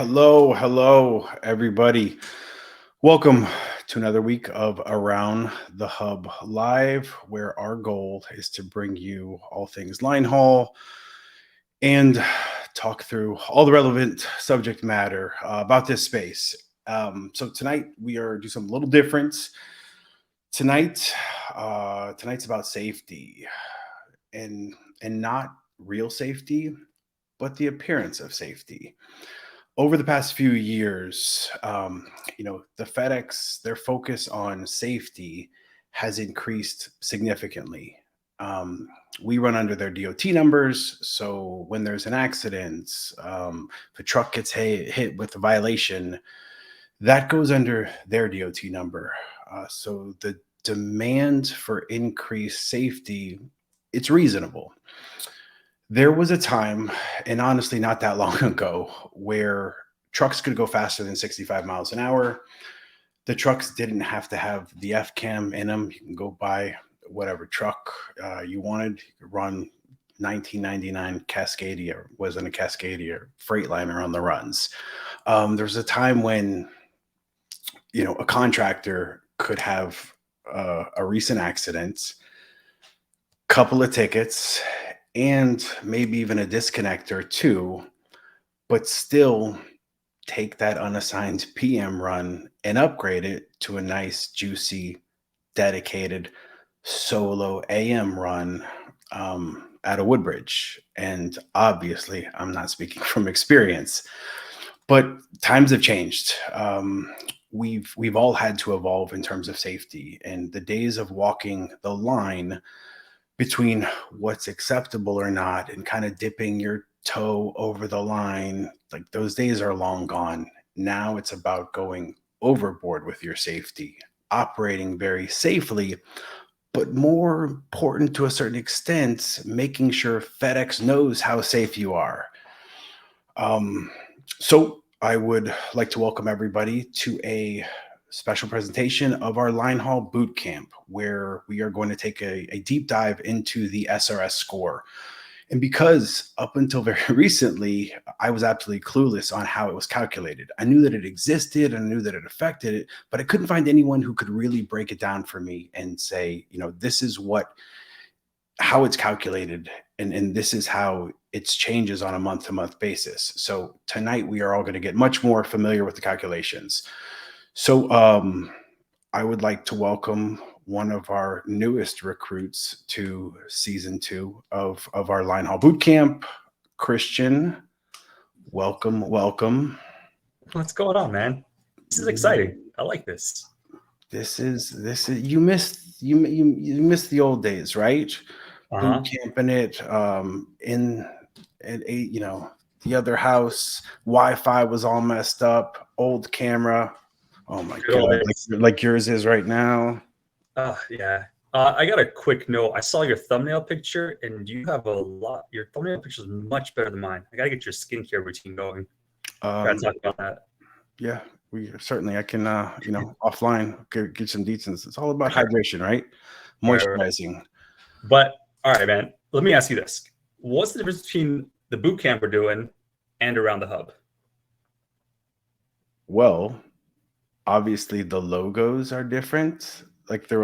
Hello, everybody. Welcome to another week of Around the Hub Live, where our goal is to bring you all things Linehaul and talk through all the relevant subject matter about this space. So tonight we are doing something a little different. Tonight's about safety, and not real safety, but the appearance of safety. Over the past few years, the FedEx, their focus on safety has increased significantly. We run under their DOT numbers, so when there's an accident, if a truck gets hit with a violation, that goes under their DOT number. So the demand for increased safety, it's reasonable. There was a time, and honestly not that long ago, where trucks could go faster than 65 miles an hour. The trucks didn't have to have the F-cam in them. You can go buy whatever truck you wanted. You could run 1999 Cascadia, wasn't a Cascadia, Freightliner on the runs. There was a time when, a contractor could have a recent accident, couple of tickets, and maybe even a disconnect or two, but still take that unassigned PM run and upgrade it to a nice, juicy, dedicated solo AM run at a Woodbridge. And obviously, I'm not speaking from experience, but times have changed. We've all had to evolve in terms of safety, and the days of walking the line between what's acceptable or not and kind of dipping your toe over the line, like those days are long gone. Now it's about going overboard with your safety, operating very safely, but more important to a certain extent, making sure FedEx knows how safe you are. So I would like to welcome everybody to a special presentation of our Linehaul Bootcamp, where we are going to take a deep dive into the SRS score. And because up until very recently, I was absolutely clueless on how it was calculated. I knew that it existed and I knew that it affected it, but I couldn't find anyone who could really break it down for me and say, this is how it's calculated, and this is how it changes on a month-to-month basis. So tonight we are all going to get much more familiar with the calculations. So I would like to welcome one of our newest recruits to season 2 of our Linehaul Bootcamp, Christian. Welcome. What's going on, man? This is exciting. I like this. This is you missed the old days, right? Bootcamping it in the other house. Wi-Fi was all messed up. Old camera. Oh my God, like yours is right now. Yeah. I got a quick note. I saw your thumbnail picture, and you have your thumbnail picture is much better than mine. I got to get your skincare routine going. Gotta talk about that. Yeah, I can, offline get some deets. It's all about hydration, right? Moisturizing. Right. But all right, man, let me ask you this. What's the difference between the boot camp we're doing and Around the Hub? Well, obviously the logos are different. Like they're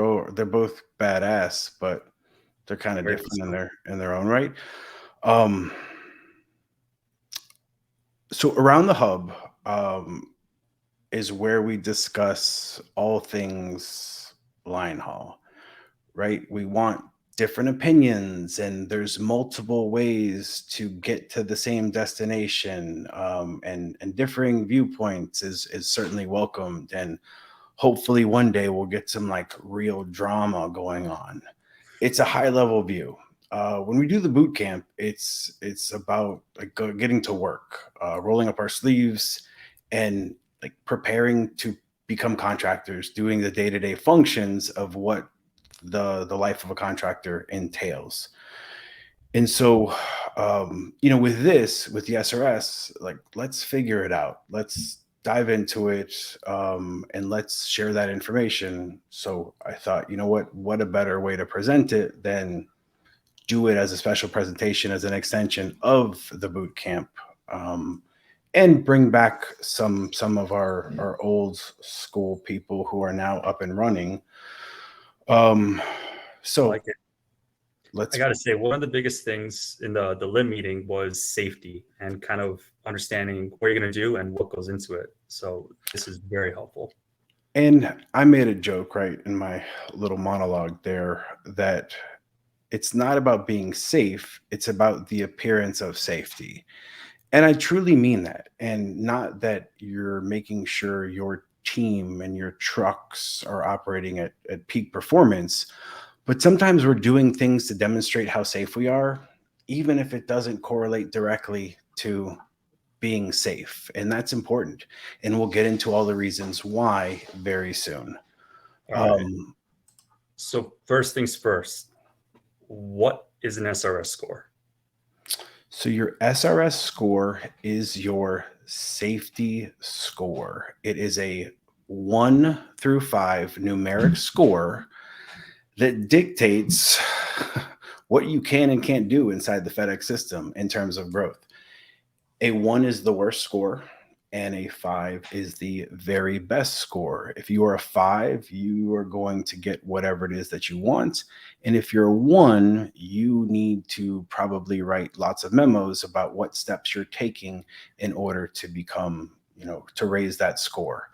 both badass, but they're kind of different in their own right. So Around the Hub is where we discuss all things Linehaul, right? We want different opinions, and there's multiple ways to get to the same destination, and differing viewpoints is certainly welcomed, and hopefully one day we'll get some like real drama going on. It's a high level view. When we do the boot camp, it's about like getting to work, rolling up our sleeves, and like preparing to become contractors, doing the day-to-day functions of what the life of a contractor entails. And so, with the SRS, like, let's figure it out. Let's dive into it, and let's share that information. So I thought, what a better way to present it than do it as a special presentation, as an extension of the boot camp. and bring back some of our old school people who are now up and running. So like it. I got to say, one of the biggest things in the LIM meeting was safety and kind of understanding what you're going to do and what goes into it. So this is very helpful. And I made a joke, right, in my little monologue there, that it's not about being safe, it's about the appearance of safety. And I truly mean that. And not that you're making sure your team and your trucks are operating at peak performance, but sometimes we're doing things to demonstrate how safe we are, even if it doesn't correlate directly to being safe. And that's important. And we'll get into all the reasons why very soon. All right. So first things first, what is an SRS score? So your SRS score is your safety score. It is a 1 through 5 numeric score that dictates what you can and can't do inside the FedEx system in terms of growth. A 1 is the worst score, and a 5 is the very best score. If you are a 5, you are going to get whatever it is that you want. And if you're a 1, you need to probably write lots of memos about what steps you're taking in order to become, to raise that score.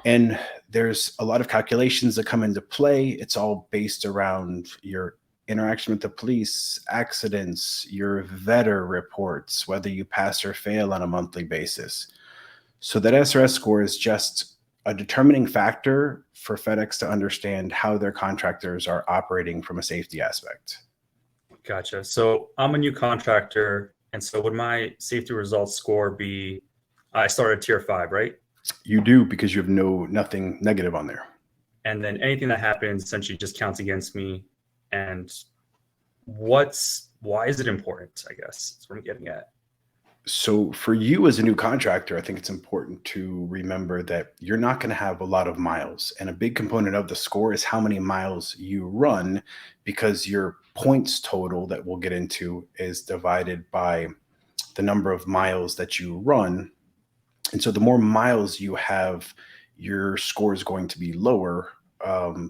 And there's a lot of calculations that come into play. It's all based around your interaction with the police, accidents, your vetter reports, whether you pass or fail on a monthly basis. So that SRS score is just a determining factor for FedEx to understand how their contractors are operating from a safety aspect. Gotcha. So I'm a new contractor. And so would my safety results score be, I started at tier 5, right? You do, because you have nothing negative on there. And then anything that happens essentially just counts against me. And why is it important, I guess, is what I'm getting at. So for you as a new contractor, I think it's important to remember that you're not going to have a lot of miles. And a big component of the score is how many miles you run, because your points total that we'll get into is divided by the number of miles that you run. And so the more miles you have, your score is going to be lower.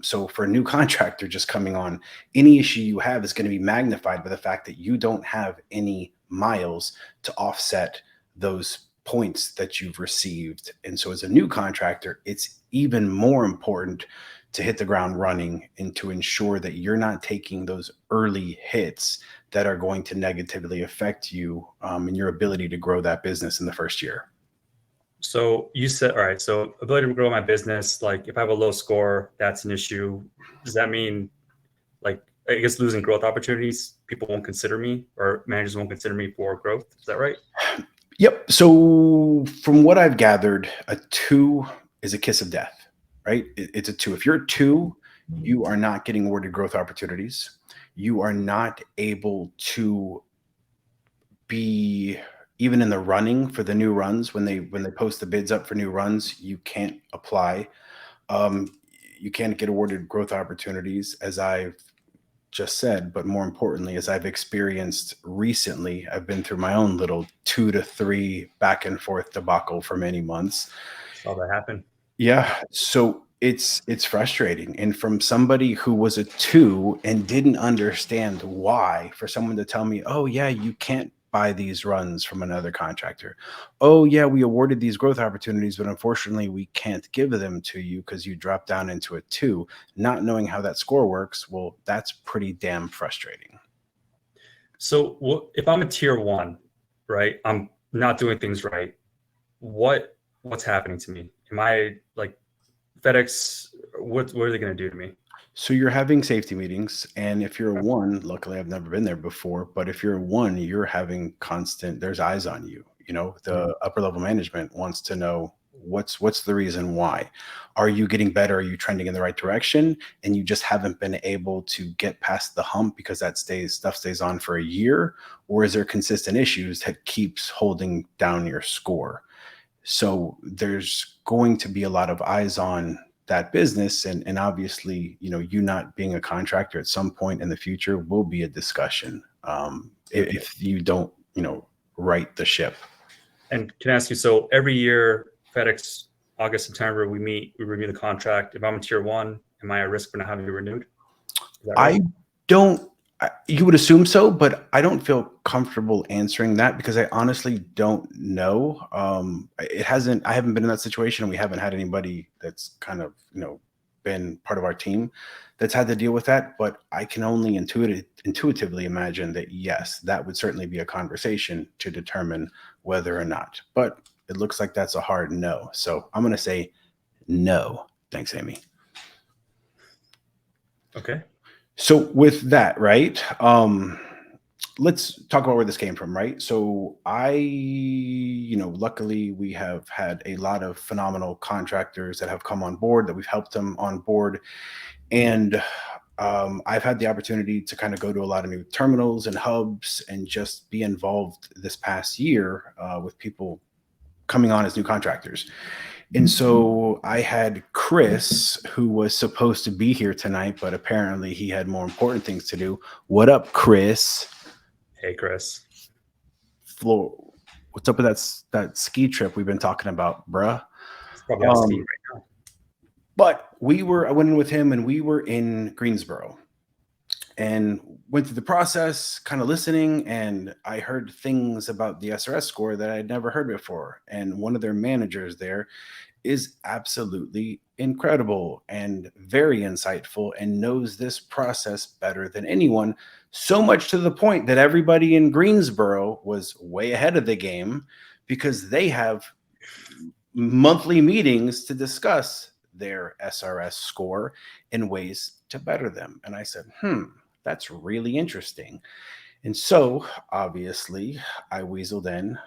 So for a new contractor just coming on, any issue you have is going to be magnified by the fact that you don't have any miles to offset those points that you've received. And so as a new contractor, it's even more important to hit the ground running and to ensure that you're not taking those early hits that are going to negatively affect you and your ability to grow that business in the first year. So you said, all right, so ability to grow my business, like if I have a low score, that's an issue. Does that mean, like, I guess losing growth opportunities, people won't consider me, or managers won't consider me for growth? Is that right? Yep. So from what I've gathered, a 2 is a kiss of death, right? It's a 2. If you're a 2, you are not getting awarded growth opportunities. You are not able to be even in the running for the new runs. When they post the bids up for new runs, you can't apply. You can't get awarded growth opportunities, as I've just said, but more importantly, as I've experienced recently, I've been through my own little 2 to 3 back and forth debacle for many months. Saw that happen. Yeah. So it's frustrating. And from somebody who was a 2 and didn't understand why, for someone to tell me, oh yeah, you can't buy these runs from another contractor. Oh yeah, we awarded these growth opportunities, but unfortunately we can't give them to you because you dropped down into a 2, not knowing how that score works. Well, that's pretty damn frustrating. So if I'm a tier 1, right, I'm not doing things right, what's happening to me? Am I like FedEx? What are they going to do to me? So you're having safety meetings, and if you're a 1, luckily I've never been there before, but if you're a 1, you're having there's eyes on you. The upper level management wants to know what's the reason why. Are you getting better? Are you trending in the right direction? And you just haven't been able to get past the hump because stuff stays on for a year? Or is there consistent issues that keeps holding down your score? So there's going to be a lot of eyes on that business. And obviously, you not being a contractor at some point in the future will be a discussion if you don't, right the ship. And can I ask you, so every year, FedEx, August, September, we review the contract. If I'm a tier 1, am I at risk for not having it renewed? Is that right? You would assume so, but I don't feel comfortable answering that because I honestly don't know. I haven't been in that situation, and we haven't had anybody that's kind of, been part of our team that's had to deal with that. But I can only intuitively imagine that, yes, that would certainly be a conversation to determine whether or not. But it looks like that's a hard no. So I'm going to say no. Thanks, Amy. Okay. So with that, right, let's talk about where this came from, right? So luckily we have had a lot of phenomenal contractors that have come on board, that we've helped them on board. And I've had the opportunity to kind of go to a lot of new terminals and hubs and just be involved this past year with people coming on as new contractors. And so I had Chris, who was supposed to be here tonight, but apparently he had more important things to do. What up, Chris? Hey, Chris. What's up with that ski trip we've been talking about, bruh? It's probably out skiing right now. But I went in with him, and we were in Greensboro and went through the process, kind of listening, and I heard things about the SRS score that I'd never heard before. And one of their managers there is absolutely incredible and very insightful and knows this process better than anyone, so much to the point that everybody in Greensboro was way ahead of the game because they have monthly meetings to discuss their SRS score and ways to better them. And I said, that's really interesting. And so obviously I weaseled in,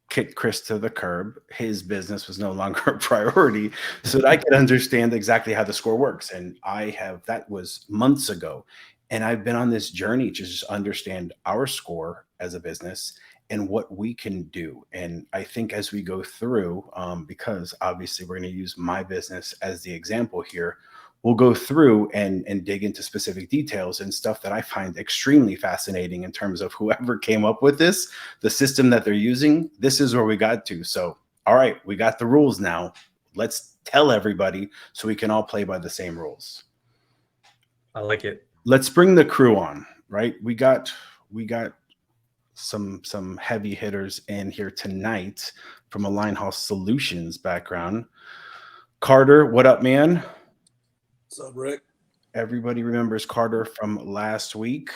kicked Chris to the curb. His business was no longer a priority so that I could understand exactly how the score works. And that was months ago. And I've been on this journey to just understand our score as a business and what we can do. And I think as we go through, because obviously we're going to use my business as the example here, we'll go through and dig into specific details and stuff that I find extremely fascinating in terms of whoever came up with this, the system that they're using. This is where we got to. So, all right, we got the rules now. Let's tell everybody so we can all play by the same rules. I like it. Let's bring the crew on, right? We got some heavy hitters in here tonight from a Linehaul Solutions background. Carter, what up, man? What's up, Rick? Everybody remembers Carter from last week.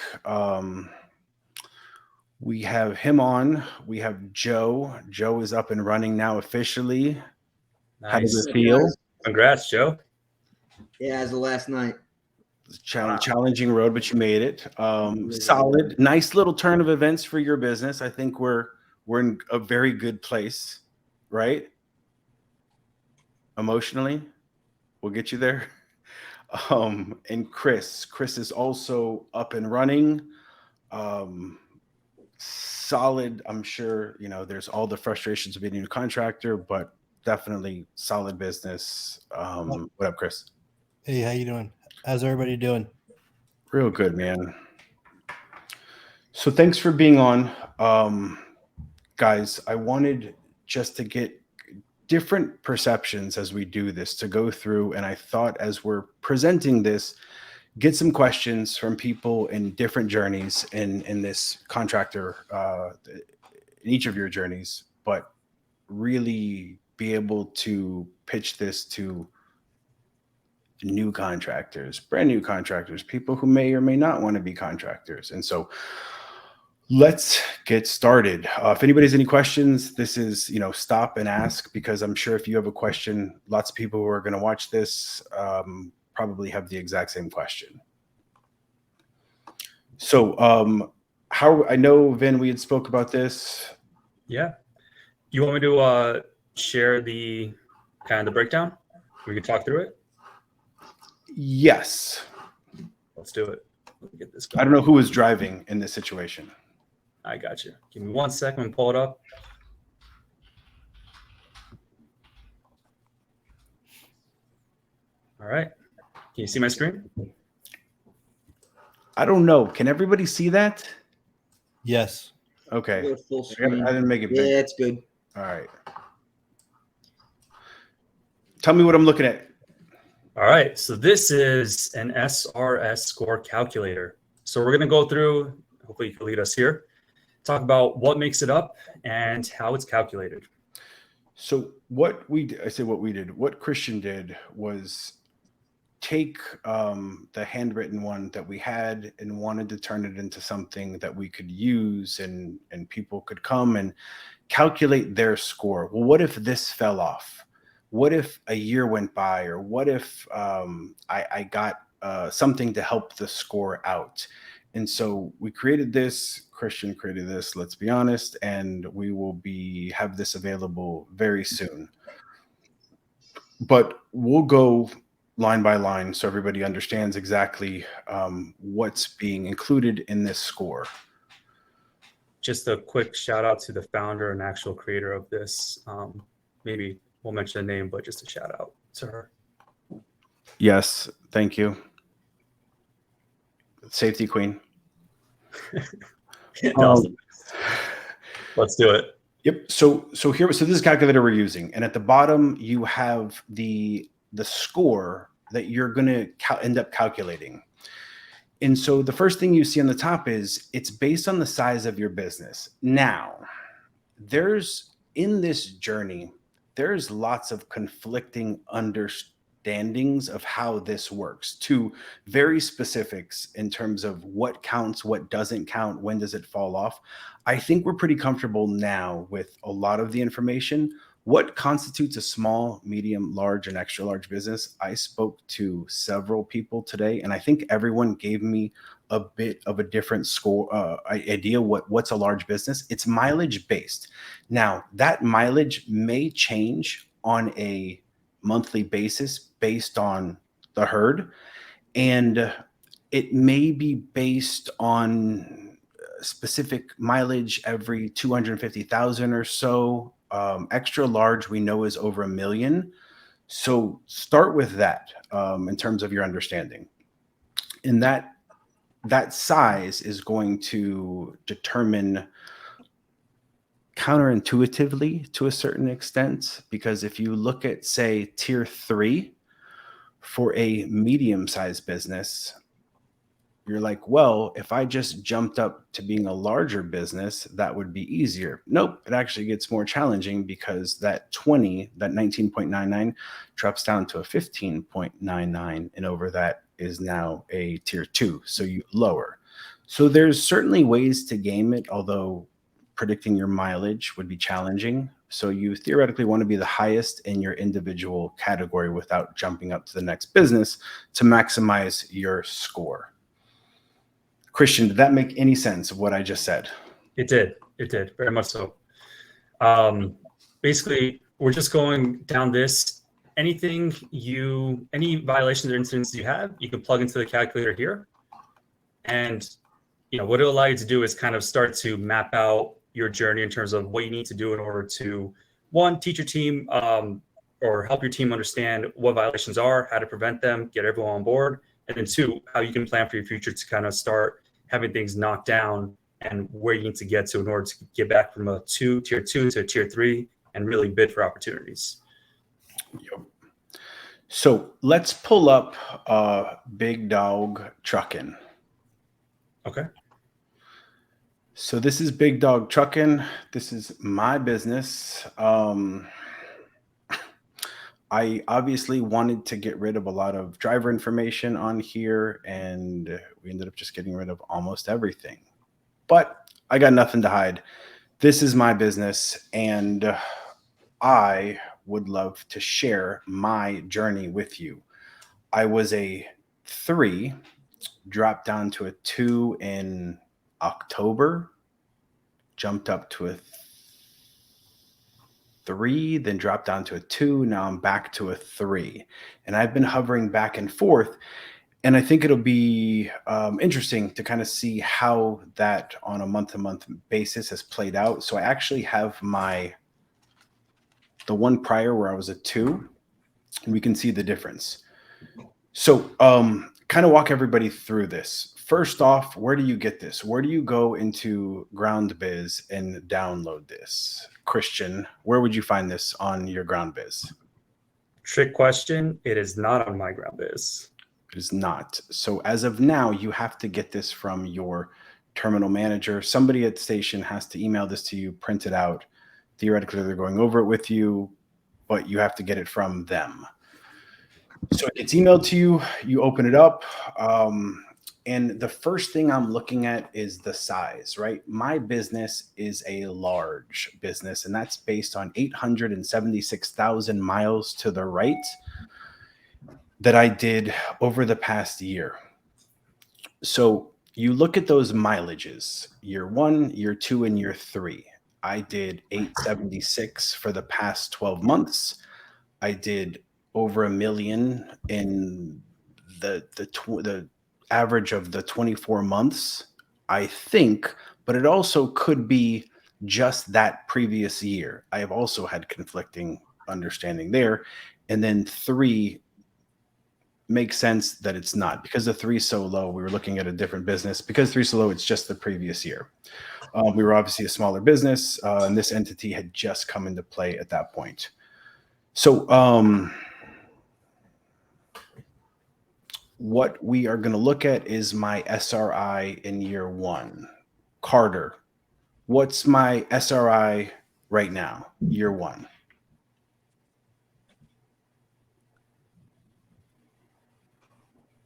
We have him on. We have Joe. Joe is up and running now officially. Nice. How does it feel? Congrats, Joe. Yeah, as of last night. Challenging road, but you made it. Solid, nice little turn of events for your business. I think we're in a very good place, right? Emotionally, we'll get you there. And Chris is also up and running. Solid. I'm sure, there's all the frustrations of being a new contractor, but definitely solid business. What up, Chris? Hey, how you doing? How's everybody doing? Real good, man. So thanks for being on. Guys, I wanted just to get different perceptions as we do this, to go through, and I thought as we're presenting this, get some questions from people in different journeys in this contractor, in each of your journeys, but really be able to pitch this to new contractors, brand new contractors, people who may or may not want to be contractors. And so let's get started. If anybody has any questions, this is, stop and ask, because I'm sure if you have a question, lots of people who are going to watch this probably have the exact same question. So I know, Vin, we had spoke about this. Yeah. You want me to share the kind of the breakdown? We can talk through it. Yes. Let's do it. Let me get this going. I don't know who was driving in this situation. I got you. Give me 1 second and pull it up. All right. Can you see my screen? I don't know. Can everybody see that? Yes. Okay. Go full I screen. didn't make it big. Yeah, it's good. All right. Tell me what I'm looking at. All right, so this is an SRS score calculator. So we're going to go through, hopefully you can lead us here, talk about what makes it up and how it's calculated. So what we did, I say what we did, what Christian did was take the handwritten one that we had and wanted to turn it into something that we could use and people could come and calculate their score. Well, what if this fell off? What if a year went by? Or what if I got something to help the score out? And so we created this, Christian created this, let's be honest, and we will have this available very soon. But we'll go line by line so everybody understands exactly what's being included in this score. Just a quick shout out to the founder and actual creator of this. Maybe we'll mention the name, but just a shout out to her. Yes, thank you. Safety queen. Awesome. Let's do it. Yep. So this is a calculator we're using, and at the bottom you have the score that you're going to end up calculating. And so the first thing you see on the top is it's based on the size of your business. Now, in this journey, there's lots of conflicting understandings of how this works, to very specifics in terms of what counts, what doesn't count, when does it fall off. I think we're pretty comfortable now with a lot of the information. What constitutes a small, medium, large, and extra large business? I spoke to several people today, and I think everyone gave me a bit of a different score idea what's a large business. It's mileage based. Now, that mileage may change on a monthly basis based on the herd, and it may be based on specific mileage every 250,000 or so. Extra large we know is over 1 million. So start with that in terms of your understanding. And that size is going to determine counterintuitively to a certain extent, because if you look at, say, tier 3 for a medium-sized business, you're like, well, if I just jumped up to being a larger business, that would be easier. Nope, it actually gets more challenging, because that 19.99 drops down to a 15.99, and over that is now a tier 2, so you lower. So there's certainly ways to game it, although predicting your mileage would be challenging. So you theoretically want to be the highest in your individual category without jumping up to the next business to maximize your score. Christian, did that make any sense of what I just said? It did. It did. Very much so. Basically, we're just going down this. Any violations or incidents you have, you can plug into the calculator here. And what it'll allow you to do is kind of start to map out your journey in terms of what you need to do in order to, one, teach your team or help your team understand what violations are, how to prevent them, get everyone on board. And then two, how you can plan for your future to kind of start having things knocked down and where you need to get to in order to get back from a tier 2 to a tier 3 and really bid for opportunities. Yep. So let's pull up Big Dog Truckin'. Okay. So this is Big Dog Truckin'. This is my business. I obviously wanted to get rid of a lot of driver information on here, and we ended up just getting rid of almost everything. But I got nothing to hide. This is my business, and I would love to share my journey with you. I was a 3, dropped down to a 2 in October, jumped up to a 3, then dropped down to a 2. Now I'm back to a 3, and I've been hovering back and forth. And I think it'll be interesting to kind of see how that on a month-to-month basis has played out. So I actually have the one prior where I was a 2, and we can see the difference. So kind of walk everybody through this. First off, where do you get this? Where do you go into GroundBiz and download this? Christian, where would you find this on your GroundBiz? Trick question. It is not on my GroundBiz. It is not. So as of now, you have to get this from your terminal manager. Somebody at the station has to email this to you, print it out. Theoretically, they're going over it with you, but you have to get it from them. So it gets emailed to you, you open it up, and the first thing I'm looking at is the size, right? My business is a large business, and that's based on 876,000 miles to the right that I did over the past year. So you look at those mileages, year 1, year 2, and year 3. I did 876 for the past 12 months. I did over $1 million in the average of the 24 months, I think, but it also could be just that previous year. I have also had conflicting understanding there. And then 3 makes sense that it's not, because the 3 is so low. We were looking at a different business. Because 3 is so low, it's just the previous year. We were obviously a smaller business, and this entity had just come into play at that point. So what we are going to look at is my SRI in year 1. Carter, what's my SRI right now, year 1?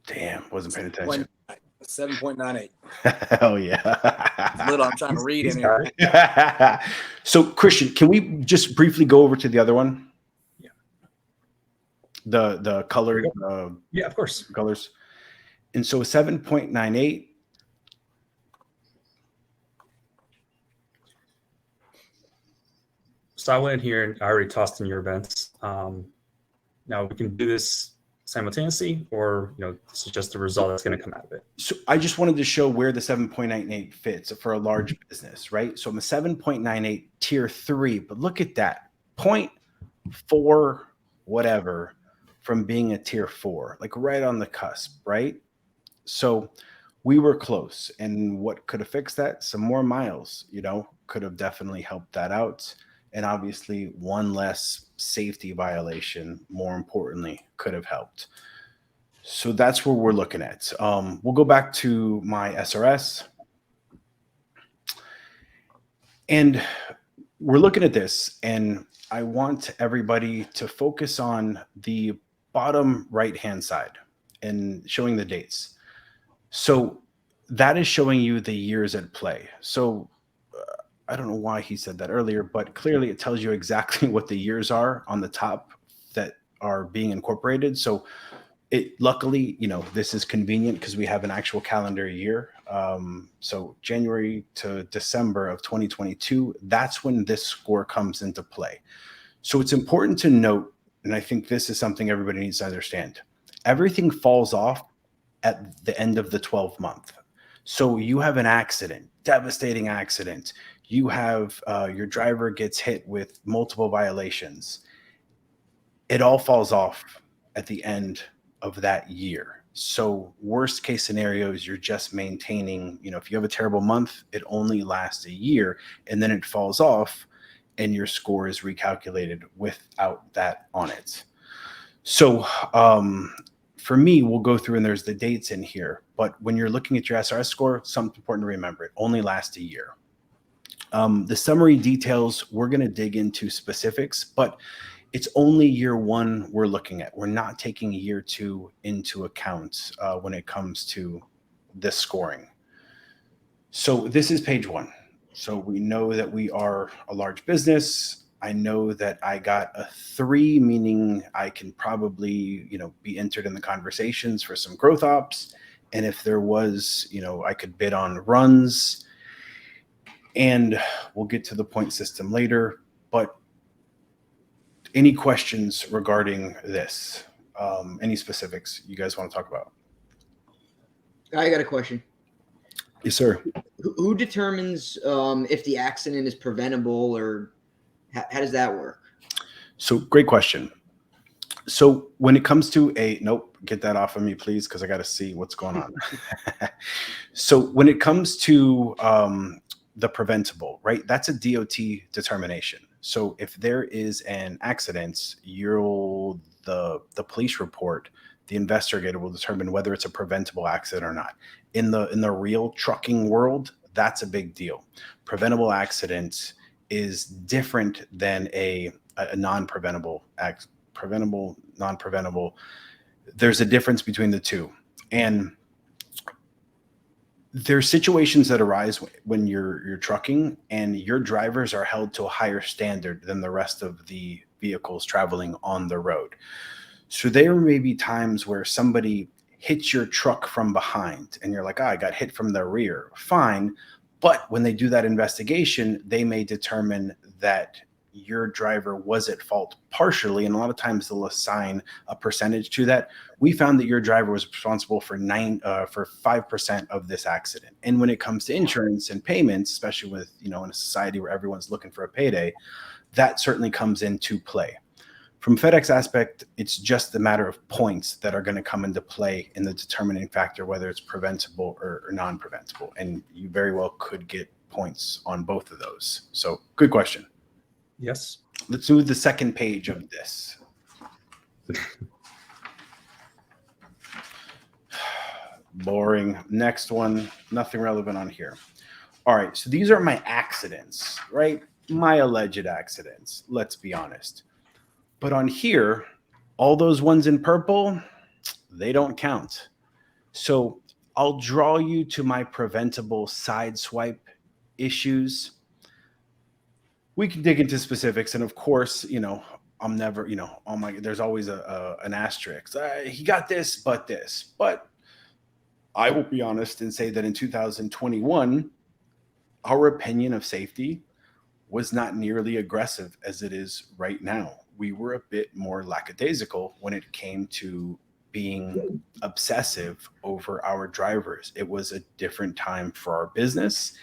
Damn, wasn't paying attention. 7.98. Hell yeah. Little, I'm trying to read in here. So, Christian, can we just briefly go over to the other one? Yeah. The color. Yeah, of course. Colors. And so 7.98. So I went in here and I already tossed in your events. Now we can do this simultaneously, or this is just the result that's going to come out of it. So I just wanted to show where the 7.98 fits for a large business, right? So I'm a 7.98 tier 3, but look at that, 0.4 whatever from being a tier 4, like right on the cusp, right? So we were close, and what could have fixed that? Some more miles, could have definitely helped that out. And obviously one less safety violation, more importantly, could have helped. So that's where we're looking at. We'll go back to my SRS. And we're looking at this, and I want everybody to focus on the bottom right-hand side and showing the dates. So that is showing you the years at play. So I don't know why he said that earlier, but clearly it tells you exactly what the years are on the top that are being incorporated. So luckily, this is convenient because we have an actual calendar year. So January to December of 2022, that's when this score comes into play. So it's important to note, and I think this is something everybody needs to understand, everything falls off at the end of the 12th month. So you have an accident, devastating accident. You have your driver gets hit with multiple violations. It all falls off at the end of that year. So worst case scenarios, you're just maintaining, if you have a terrible month, it only lasts a year, and then it falls off and your score is recalculated without that on it. So for me, we'll go through and there's the dates in here, but when you're looking at your SRS score, something important to remember, it only lasts a year. The summary details, we're going to dig into specifics, but it's only year 1 we're looking at. We're not taking year 2 into account when it comes to this scoring. So this is page 1. So we know that we are a large business. I know that I got a 3, meaning I can probably, be entered in the conversations for some growth ops. And if there was, I could bid on runs. And we'll get to the point system later, but any questions regarding this? Any specifics you guys want to talk about? I got a question. Yes, sir. Who determines if the accident is preventable, or how does that work? So great question. So when it comes to nope, get that off of me, please, because I got to see what's going on. So when it comes to the preventable, right, that's a DOT determination. So if there is an accident, the police report, the investigator will determine whether it's a preventable accident or not. In the real trucking world, that's a big deal. Preventable accidents is different than a non-preventable act. Preventable, non-preventable. There's a difference between the two, and there's situations that arise when you're trucking and your drivers are held to a higher standard than the rest of the vehicles traveling on the road. So there may be times where somebody hits your truck from behind and you're like, I got hit from the rear. Fine. But when they do that investigation, they may determine that your driver was at fault partially. And a lot of times they'll assign a percentage to that. We found that your driver was responsible for 5% of this accident. And when it comes to insurance and payments, especially with, in a society where everyone's looking for a payday, that certainly comes into play. From FedEx aspect, it's just a matter of points that are going to come into play in the determining factor, whether it's preventable or non-preventable. And you very well could get points on both of those. So good question. Yes. Let's do the second page of this. Boring. Next one. Nothing relevant on here. All right. So these are my accidents, right? My alleged accidents. Let's be honest. But on here, all those ones in purple, they don't count. So I'll draw you to my preventable side swipe issues. We can dig into specifics, and of course, I'm never, oh my, there's always an asterisk. He got this, but this. But I will be honest and say that in 2021, our opinion of safety was not nearly aggressive as it is right now. We were a bit more lackadaisical when it came to being obsessive over our drivers. It was a different time for our business,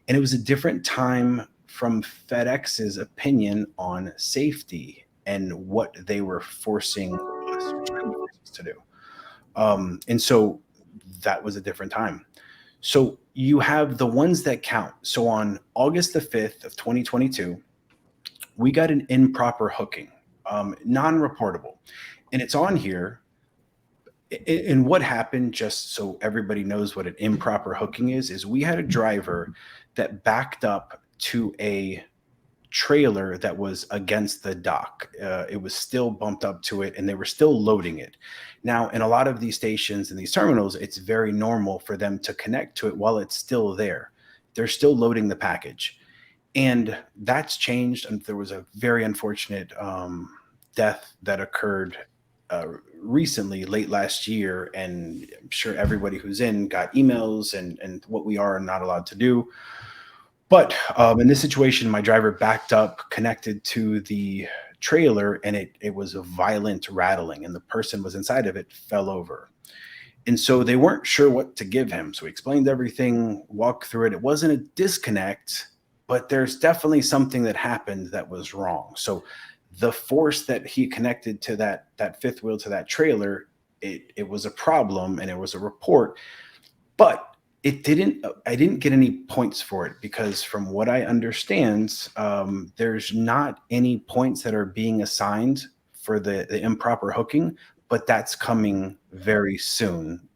and it was a different time from FedEx's opinion on safety and what they were forcing us to do. And so that was a different time. So you have the ones that count. So on August the 5th of 2022, we got an improper hooking, non-reportable. And it's on here. And what happened, just so everybody knows what an improper hooking is we had a driver that backed up to a trailer that was against the dock. It was still bumped up to it and they were still loading it. Now, in a lot of these stations and these terminals, it's very normal for them to connect to it while it's still there. They're still loading the package. And that's changed. And there was a very unfortunate death that occurred recently, late last year. And I'm sure everybody who's in got emails and what we are not allowed to do. But in this situation, my driver backed up, connected to the trailer, and it was a violent rattling, and the person was inside of it fell over. And so they weren't sure what to give him. So we explained everything, walked through it. It wasn't a disconnect, but there's definitely something that happened that was wrong. So the force that he connected to that fifth wheel to that trailer, it was a problem, and it was a report. But I didn't get any points for it because from what I understand, there's not any points that are being assigned for the improper hooking, but that's coming very soon.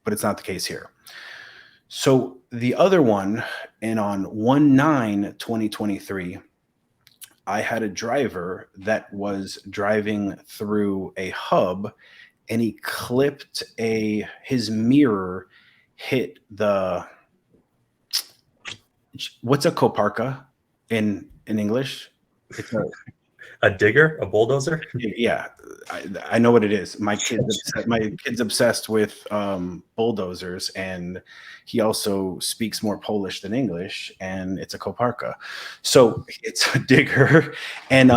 But it's not the case here. So the other one, and on 1/9/2023, I had a driver that was driving through a hub and he clipped his mirror hit what's a coparca in English? It's a digger, a bulldozer. Yeah, I know what it is. My kid's obsessed with bulldozers, and he also speaks more Polish than English, and it's a koparka. So it's a digger, and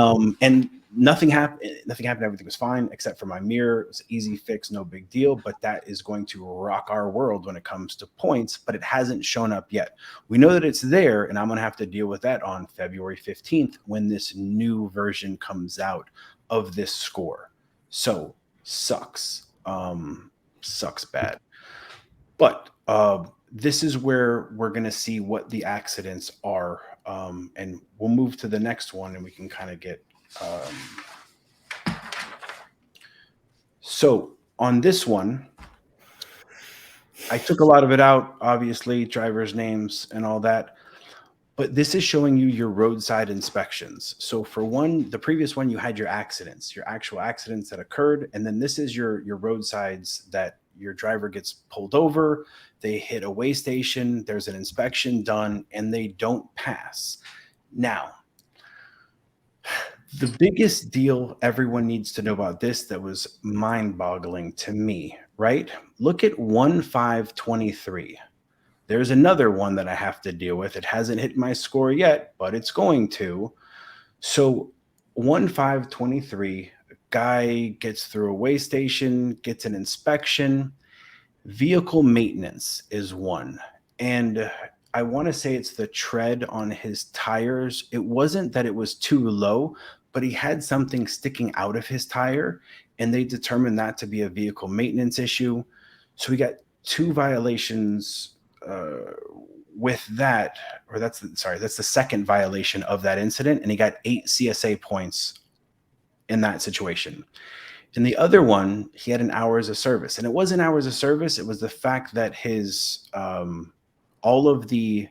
nothing happened. Nothing happened. Everything was fine except for my mirror. It was an easy fix, no big deal. But that is going to rock our world when it comes to points. But it hasn't shown up yet. We know that it's there, and I'm going to have to deal with that on February 15th when this new version comes out of this score. So sucks. Sucks bad. But this is where we're going to see what the accidents are. And we'll move to the next one and we can kind of get. So on this one, I took a lot of it out, obviously, drivers' names and all that. But this is showing you your roadside inspections. So for one, the previous one, you had your accidents, your actual accidents that occurred. And then this is your roadsides that your driver gets pulled over, they hit a weigh station, there's an inspection done, and they don't pass. Now, the biggest deal everyone needs to know about this that was mind-boggling to me, right? Look at 1523. There's another one that I have to deal with. It hasn't hit my score yet, but it's going to. So 1523, a guy gets through a weigh station, gets an inspection. Vehicle maintenance is one. And I want to say it's the tread on his tires. It wasn't that it was too low, but he had something sticking out of his tire, and they determined that to be a vehicle maintenance issue. So we got 2 violations with that, or that's the second violation of that incident, and he got 8 CSA points in that situation. In the other one, he had an hours of service, and it wasn't hours of service. It was the fact that his all of the,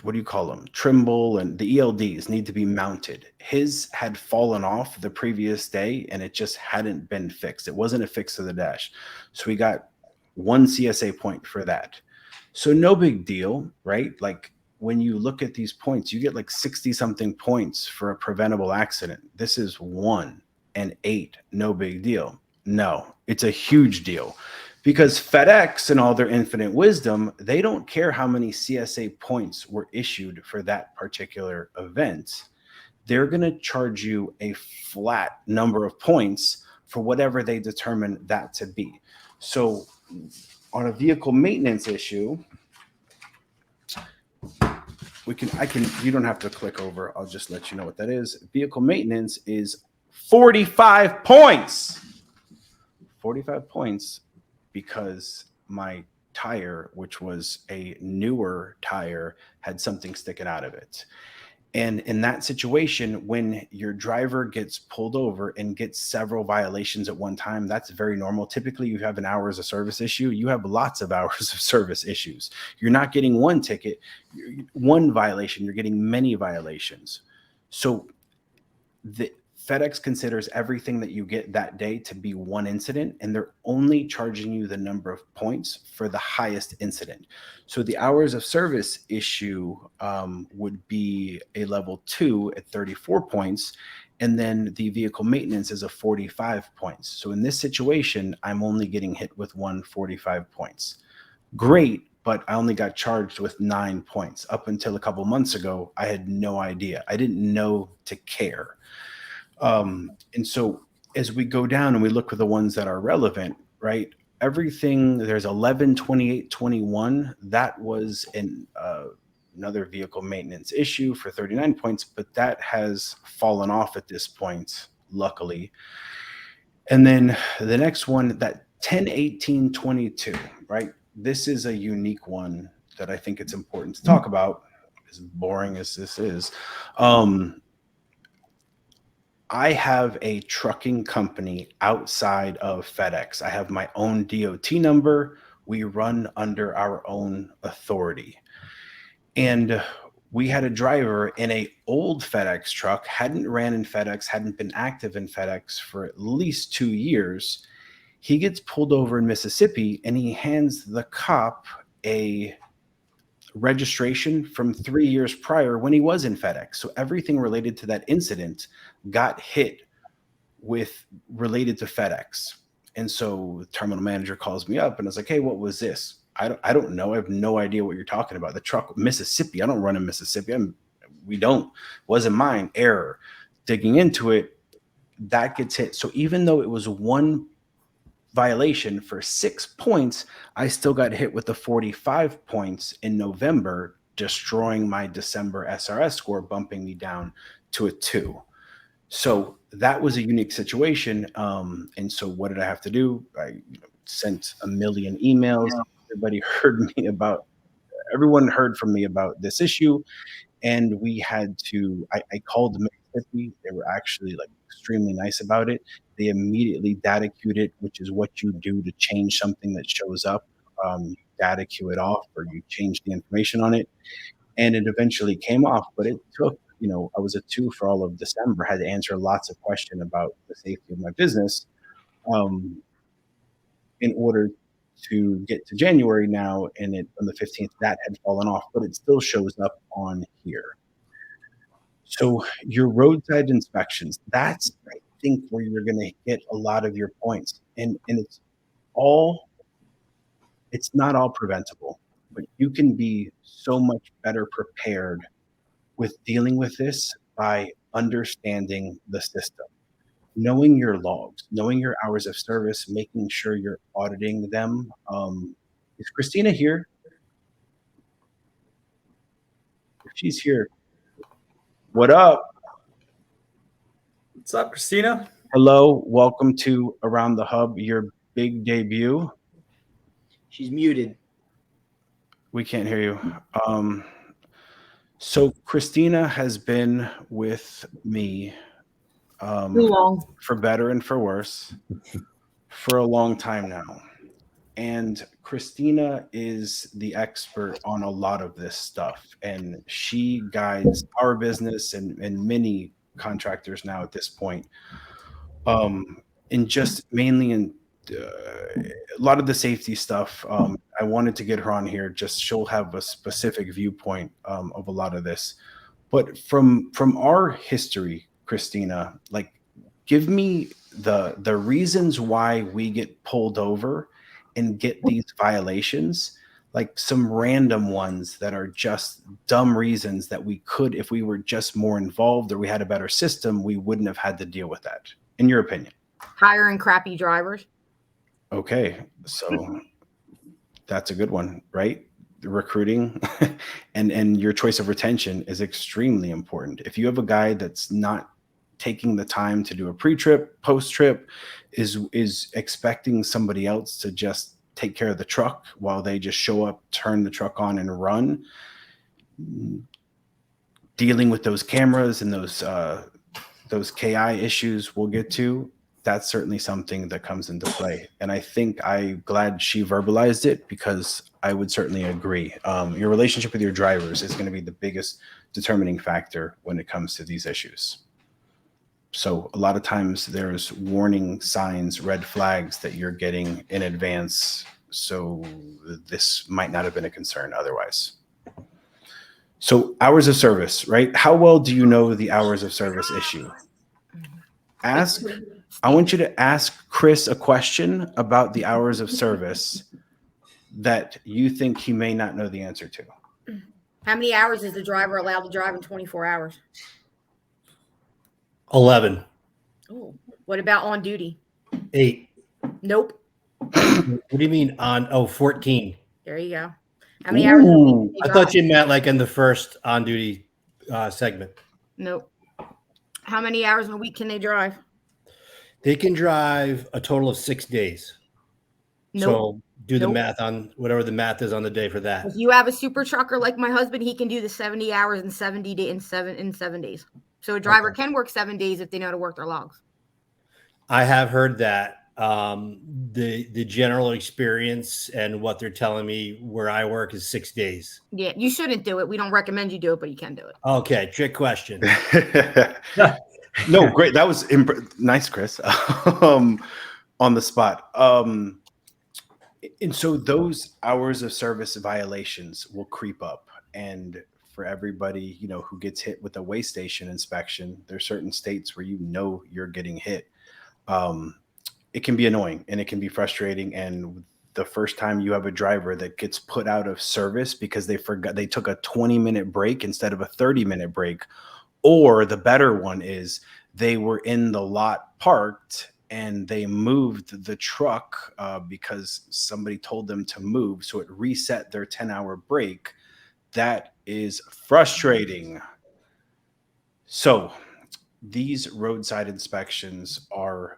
what do you call them, Trimble and the ELDs need to be mounted. His had fallen off the previous day, and it just hadn't been fixed. It wasn't a fix to the dash, so we got 1 CSA point for that. So no big deal, right? Like when you look at these points, you get like 60 something points for a preventable accident. This is 1 and 8, no big deal. No, it's a huge deal because FedEx and all their infinite wisdom, they don't care how many CSA points were issued for that particular event. They're going to charge you a flat number of points for whatever they determine that to be. So on a vehicle maintenance issue, you don't have to click over. I'll just let you know what that is. Vehicle maintenance is 45 points. 45 points because my tire, which was a newer tire, had something sticking out of it. And in that situation, when your driver gets pulled over and gets several violations at one time, that's very normal. Typically, you have an hours of service issue. You have lots of hours of service issues. You're not getting one ticket, 1 violation. You're getting many violations. So the FedEx considers everything that you get that day to be 1 incident, and they're only charging you the number of points for the highest incident. So the hours of service issue would be a level 2 at 34 points, and then the vehicle maintenance is a 45 points. So in this situation, I'm only getting hit with 145 points. Great, but I only got charged with 9 points. Up until a couple months ago, I had no idea. I didn't know to care. And so as we go down and we look for the ones that are relevant, right? Everything, there's 11, 28, 21. That was another vehicle maintenance issue for 39 points, but that has fallen off at this point, luckily. And then the next one, that 10, 18, 22, right? This is a unique one that I think it's important to talk about, as boring as this is. I have a trucking company outside of FedEx. I have my own DOT number. We run under our own authority. And we had a driver in an old FedEx truck, hadn't ran in FedEx, hadn't been active in FedEx for at least 2 years. He gets pulled over in Mississippi, and he hands the cop a registration from 3 years prior when he was in FedEx. So everything related to that incident got hit with related to FedEx. And so the terminal manager calls me up and is like, hey, what was this? I don't know. I have no idea what you're talking about. The truck, Mississippi. I don't run in Mississippi. We don't. Wasn't mine. Error. digging into it, that gets hit. So even though it was one violation for 6 points, I still got hit with the 45 points in November, destroying my December SRS score, bumping me down to a 2. So that was a unique situation. And so what did I have to do? I sent a million emails. Everyone heard from me about this issue. And we had to, I called Mississippi. They were actually like extremely nice about it. They immediately data queued it, which is what you do to change something that shows up. You data queue it off, or you change the information on it. And it eventually came off, but it took, I was a 2 for all of December, had to answer lots of questions about the safety of my business in order to get to January now. And on the 15th, that had fallen off, but it still shows up on here. So your roadside inspections, that's, I think, where you're going to get a lot of your points. And it's not all preventable, but you can be so much better prepared with dealing with this by understanding the system, knowing your logs, knowing your hours of service, making sure you're auditing them. Is Christina here? If she's here, what up? What's up, Christina? Hello, welcome to Around the Hub, your big debut. She's muted. We can't hear you. So Christina has been with me for better and for worse for a long time now. And Christina is the expert on a lot of this stuff. And she guides our business and many contractors now at this point. And just mainly in a lot of the safety stuff. I wanted to get her on here, just she'll have a specific viewpoint of a lot of this. But from our history, Christina, like, give me the reasons why we get pulled over and get these violations, like some random ones that are just dumb reasons that we could, if we were just more involved or we had a better system, we wouldn't have had to deal with that, in your opinion. Hiring crappy drivers. Okay, so that's a good one, right? The recruiting and your choice of retention is extremely important. If you have a guy that's not taking the time to do a pre-trip, post-trip, is expecting somebody else to just take care of the truck while they just show up, turn the truck on and run, dealing with those cameras and those KI issues we'll get to, that's certainly something that comes into play. And I think I'm glad she verbalized it, because I would certainly agree. Your relationship with your drivers is going to be the biggest determining factor when it comes to these issues. So a lot of times there's warning signs, red flags that you're getting in advance. So this might not have been a concern otherwise. So hours of service, right? How well do you know the hours of service issue? I want you to ask Chris a question about the hours of service that you think he may not know the answer to. How many hours is the driver allowed to drive in 24 hours? 11. Oh, what about on duty? 8. Nope. What do you mean on? Oh, 14. There you go. How many hours? I thought you meant like in the first on duty segment. Nope. How many hours in a week can they drive? They can drive a total of 6 days. Nope. So do the math on whatever the math is on the day for that. If you have a super trucker like my husband, he can do the 70 hours in 70 days in 7 days. So a driver can work 7 days if they know how to work their logs. I have heard that. The general experience and what they're telling me where I work is 6 days. Yeah, you shouldn't do it. We don't recommend you do it, but you can do it. Okay, trick question. No, great. That was nice, Chris. On the spot. And so those hours of service violations will creep up. And for everybody, who gets hit with a weigh station inspection, there's certain states where you're getting hit. It can be annoying and it can be frustrating. And the first time you have a driver that gets put out of service because they took a 20-minute break instead of a 30-minute break, Or the better one is they were in the lot parked and they moved the truck because somebody told them to move. So it reset their 10-hour break. That is frustrating. So these roadside inspections are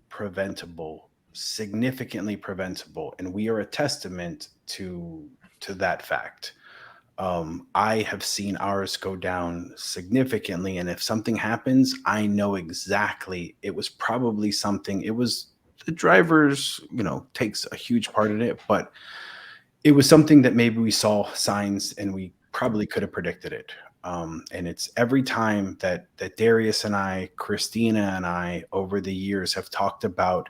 preventable, significantly preventable, and we are a testament to that fact. I have seen ours go down significantly, and if something happens, I know exactly it was probably something. It was the driver's, takes a huge part in it, but it was something that maybe we saw signs and we probably could have predicted it. And it's every time that Darius and I, Christina and I, over the years have talked about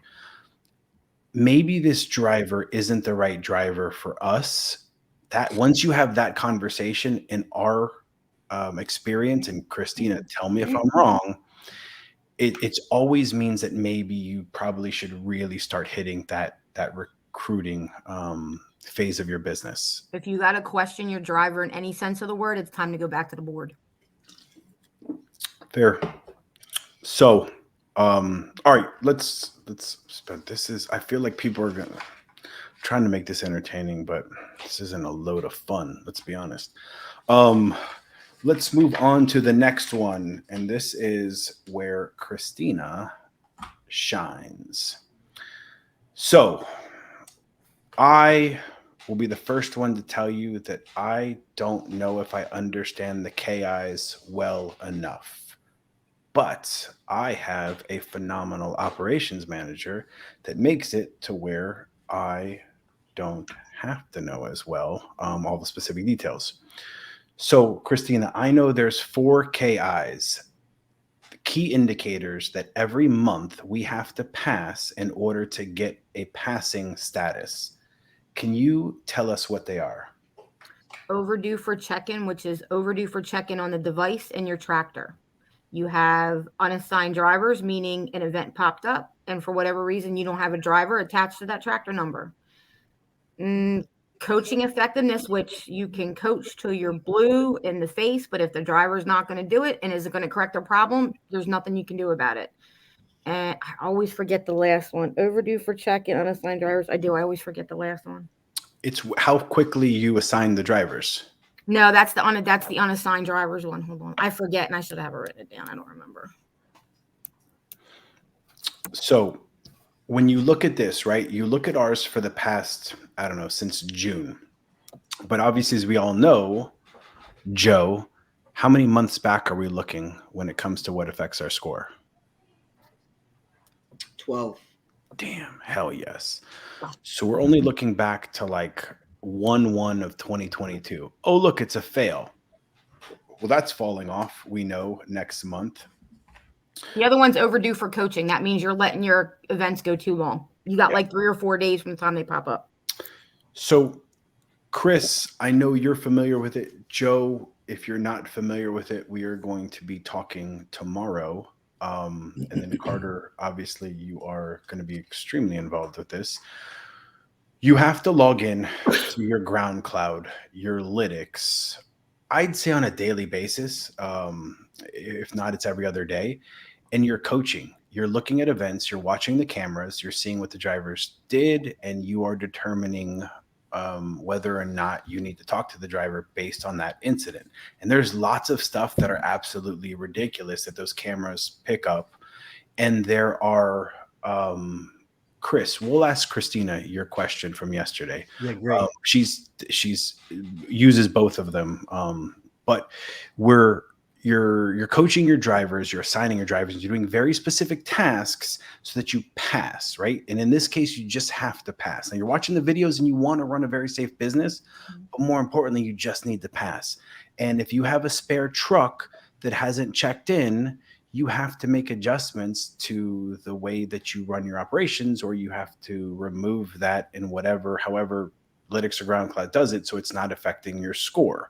maybe this driver isn't the right driver for us. That once you have that conversation in our experience, and Christina, tell me if I'm wrong, it always means that maybe you probably should really start hitting that recruiting phase of your business. If you got to question your driver in any sense of the word, it's time to go back to the board. Fair. So, all right, let's spend. This is. I feel like people are trying to make this entertaining, but this isn't a load of fun. Let's be honest. Let's move on to the next one, and this is where Christina shines. So, I will be the first one to tell you that I don't know if I understand the KIs well enough, but I have a phenomenal operations manager that makes it to where I don't have to know as well all the specific details. So, Christina, I know there's 4 KIs, key indicators that every month we have to pass in order to get a passing status. Can you tell us what they are? Overdue for check-in, which is overdue for check-in on the device and your tractor. You have unassigned drivers, meaning an event popped up, and for whatever reason, you don't have a driver attached to that tractor number. Coaching effectiveness, which you can coach till you're blue in the face, but if the driver's not going to do it and isn't going to correct a problem, there's nothing you can do about it. And I always forget the last one. Overdue for check-in, unassigned drivers. I always forget the last one. It's how quickly you assign the drivers. No, that's the unassigned drivers one. Hold on. I forget, and I should have written it down. I don't remember. So when you look at this, right, you look at ours for the past, I don't know, since June. But obviously, as we all know, Joe, how many months back are we looking when it comes to what affects our score? 12. Damn, hell yes. So we're only looking back to like 1/1 of 2022. Oh, look, it's a fail. Well, that's falling off, we know, next month. The other one's overdue for coaching. That means you're letting your events go too long. You got like 3 or 4 days from the time they pop up. So, Chris, I know you're familiar with it. Joe, if you're not familiar with it, we are going to be talking tomorrow. And then Carter, obviously, you are going to be extremely involved with this. You have to log in to your ground cloud, your Lytics, I'd say on a daily basis. If not, it's every other day. And you're coaching. You're looking at events. You're watching the cameras. You're seeing what the drivers did, and you are determining whether or not you need to talk to the driver based on that incident. And there's lots of stuff that are absolutely ridiculous that those cameras pick up. And there are, Chris, we'll ask Christina your question from yesterday. Yeah, great. She's uses both of them. But you're coaching your drivers, you're assigning your drivers, you're doing very specific tasks so that you pass, right? And in this case, you just have to pass. Now you're watching the videos and you want to run a very safe business, but more importantly, you just need to pass. And if you have a spare truck that hasn't checked in, you have to make adjustments to the way that you run your operations, or you have to remove that in however Lytics or Ground Cloud does it, so it's not affecting your score.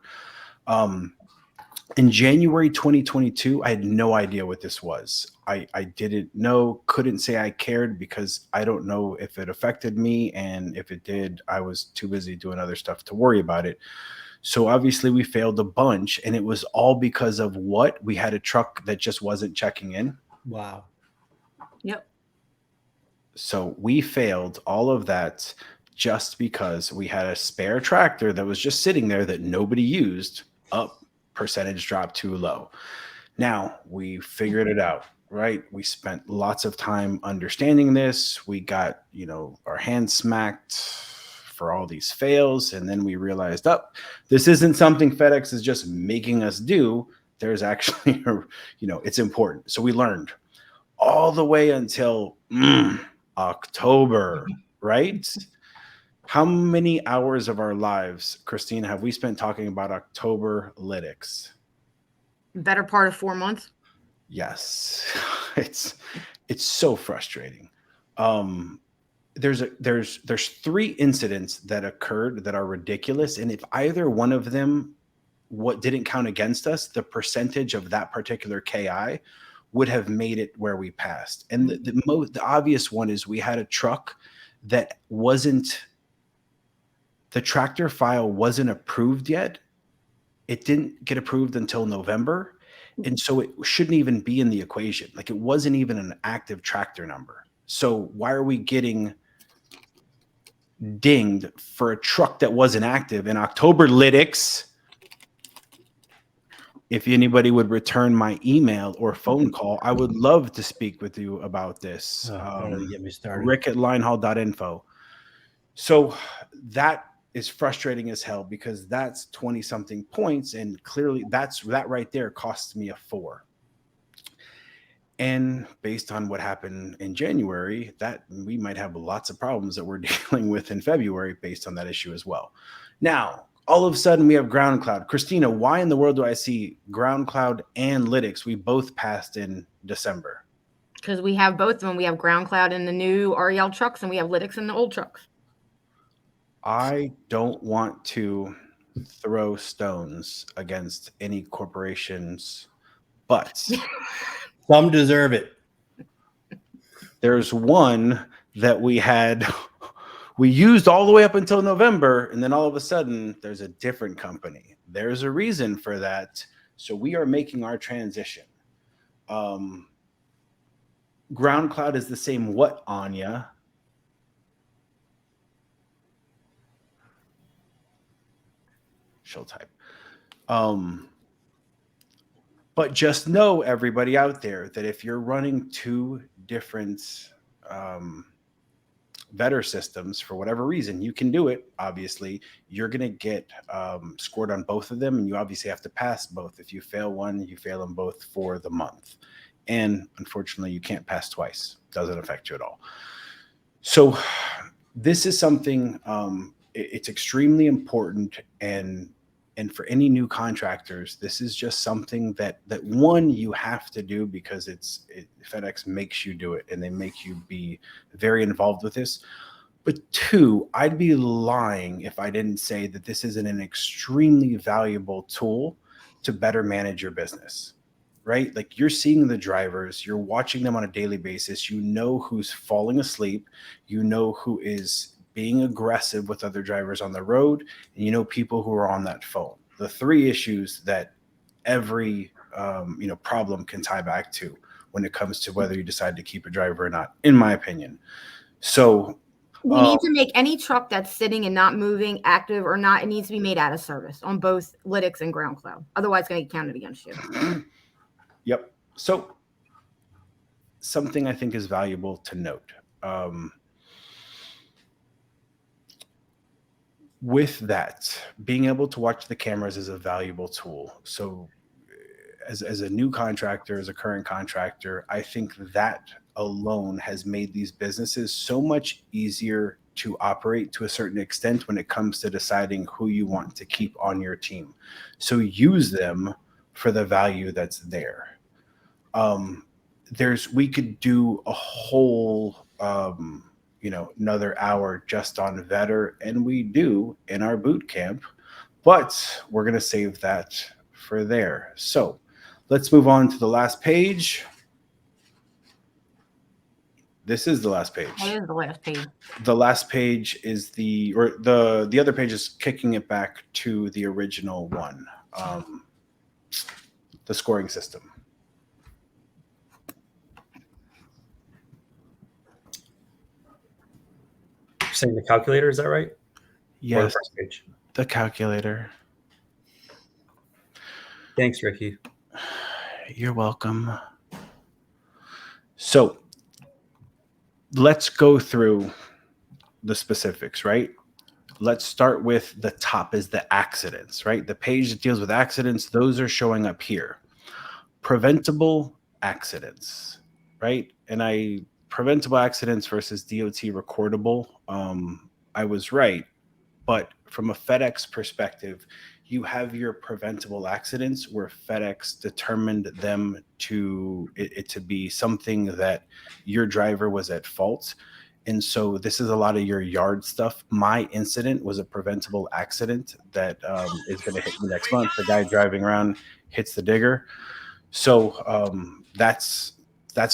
In January 2022, I had no idea what this was. I didn't know, couldn't say I cared because I don't know if it affected me. And if it did, I was too busy doing other stuff to worry about it. So obviously we failed a bunch, and it was all because of what? We had a truck that just wasn't checking in. Wow. Yep. So we failed all of that just because we had a spare tractor that was just sitting there that nobody used. Up, percentage drop too low. Now we figured it out, right? We spent lots of time understanding this. We got, our hands smacked for all these fails. And then we realized, this isn't something FedEx is just making us do. There's actually, it's important. So we learned all the way until October, right? How many hours of our lives, Christina, have we spent talking about October lytics? Better part of 4 months. Yes, it's so frustrating. There's 3 incidents that occurred that are ridiculous, and if either one of them didn't count against us, the percentage of that particular KI would have made it where we passed. And the obvious one is we had a truck that the tractor file wasn't approved yet. It didn't get approved until November. And so it shouldn't even be in the equation. Like, it wasn't even an active tractor number. So why are we getting dinged for a truck that wasn't active in October lytics? If anybody would return my email or phone call, I would love to speak with you about this. Get me started. Rick@linehaul.info. So that is frustrating as hell, because that's 20 something points. And clearly that right there costs me a 4. And based on what happened in January, that we might have lots of problems that we're dealing with in February based on that issue as well. Now, all of a sudden we have ground cloud. Christina, why in the world do I see ground cloud and lytics? We both passed in December. Because we have both of them. We have ground cloud in the new REL trucks, and we have lytics in the old trucks. I don't want to throw stones against any corporations, but some deserve it. There's one that we used all the way up until November, and then all of a sudden there's a different company. There's a reason for that. So we are making our transition. Ground cloud is the same what, Anya? She'll type. But just know, everybody out there, that if you're running 2 different vetter systems for whatever reason, you can do it. Obviously, you're going to get scored on both of them, and you obviously have to pass both. If you fail one, you fail them both for the month. And unfortunately, you can't pass twice. Doesn't affect you at all. So this is something, it's extremely important, and for any new contractors, this is just something that one, you have to do, because FedEx makes you do it, and they make you be very involved with this. But 2, I'd be lying if I didn't say that this isn't an extremely valuable tool to better manage your business, right? Like, you're seeing the drivers, you're watching them on a daily basis. You know who's falling asleep. You know who is being aggressive with other drivers on the road, and you know people who are on that phone. The 3 issues that every problem can tie back to when it comes to whether you decide to keep a driver or not, in my opinion. So we need to make any truck that's sitting and not moving, active or not, it needs to be made out of service on both lytics and ground cloud. Otherwise, it's going to get counted against you. Yep. So something I think is valuable to note. With that, being able to watch the cameras is a valuable tool. So as a new contractor, as a current contractor, I think that alone has made these businesses so much easier to operate to a certain extent when it comes to deciding who you want to keep on your team. So use them for the value that's there. We could do a whole another hour just on vetter, and we do in our boot camp, but we're going to save that for there. So let's move on to the last page. This is the last page. That is the last page. The last page is the other page is kicking it back to the original one, the scoring system. You're saying the calculator, is that right? Or the Yes, first page. the calculator. Thanks, Ricky. You're welcome. So let's go through the specifics, right? Let's start with the top is the accidents, right? The page that deals with accidents, those are showing up here. Preventable accidents, right? And preventable accidents versus DOT recordable. I was right, but from a FedEx perspective, you have your preventable accidents where FedEx determined them to be something that your driver was at fault. And so this is a lot of your yard stuff. My incident was a preventable accident that is going to hit me next month. The guy driving around hits the digger. So that's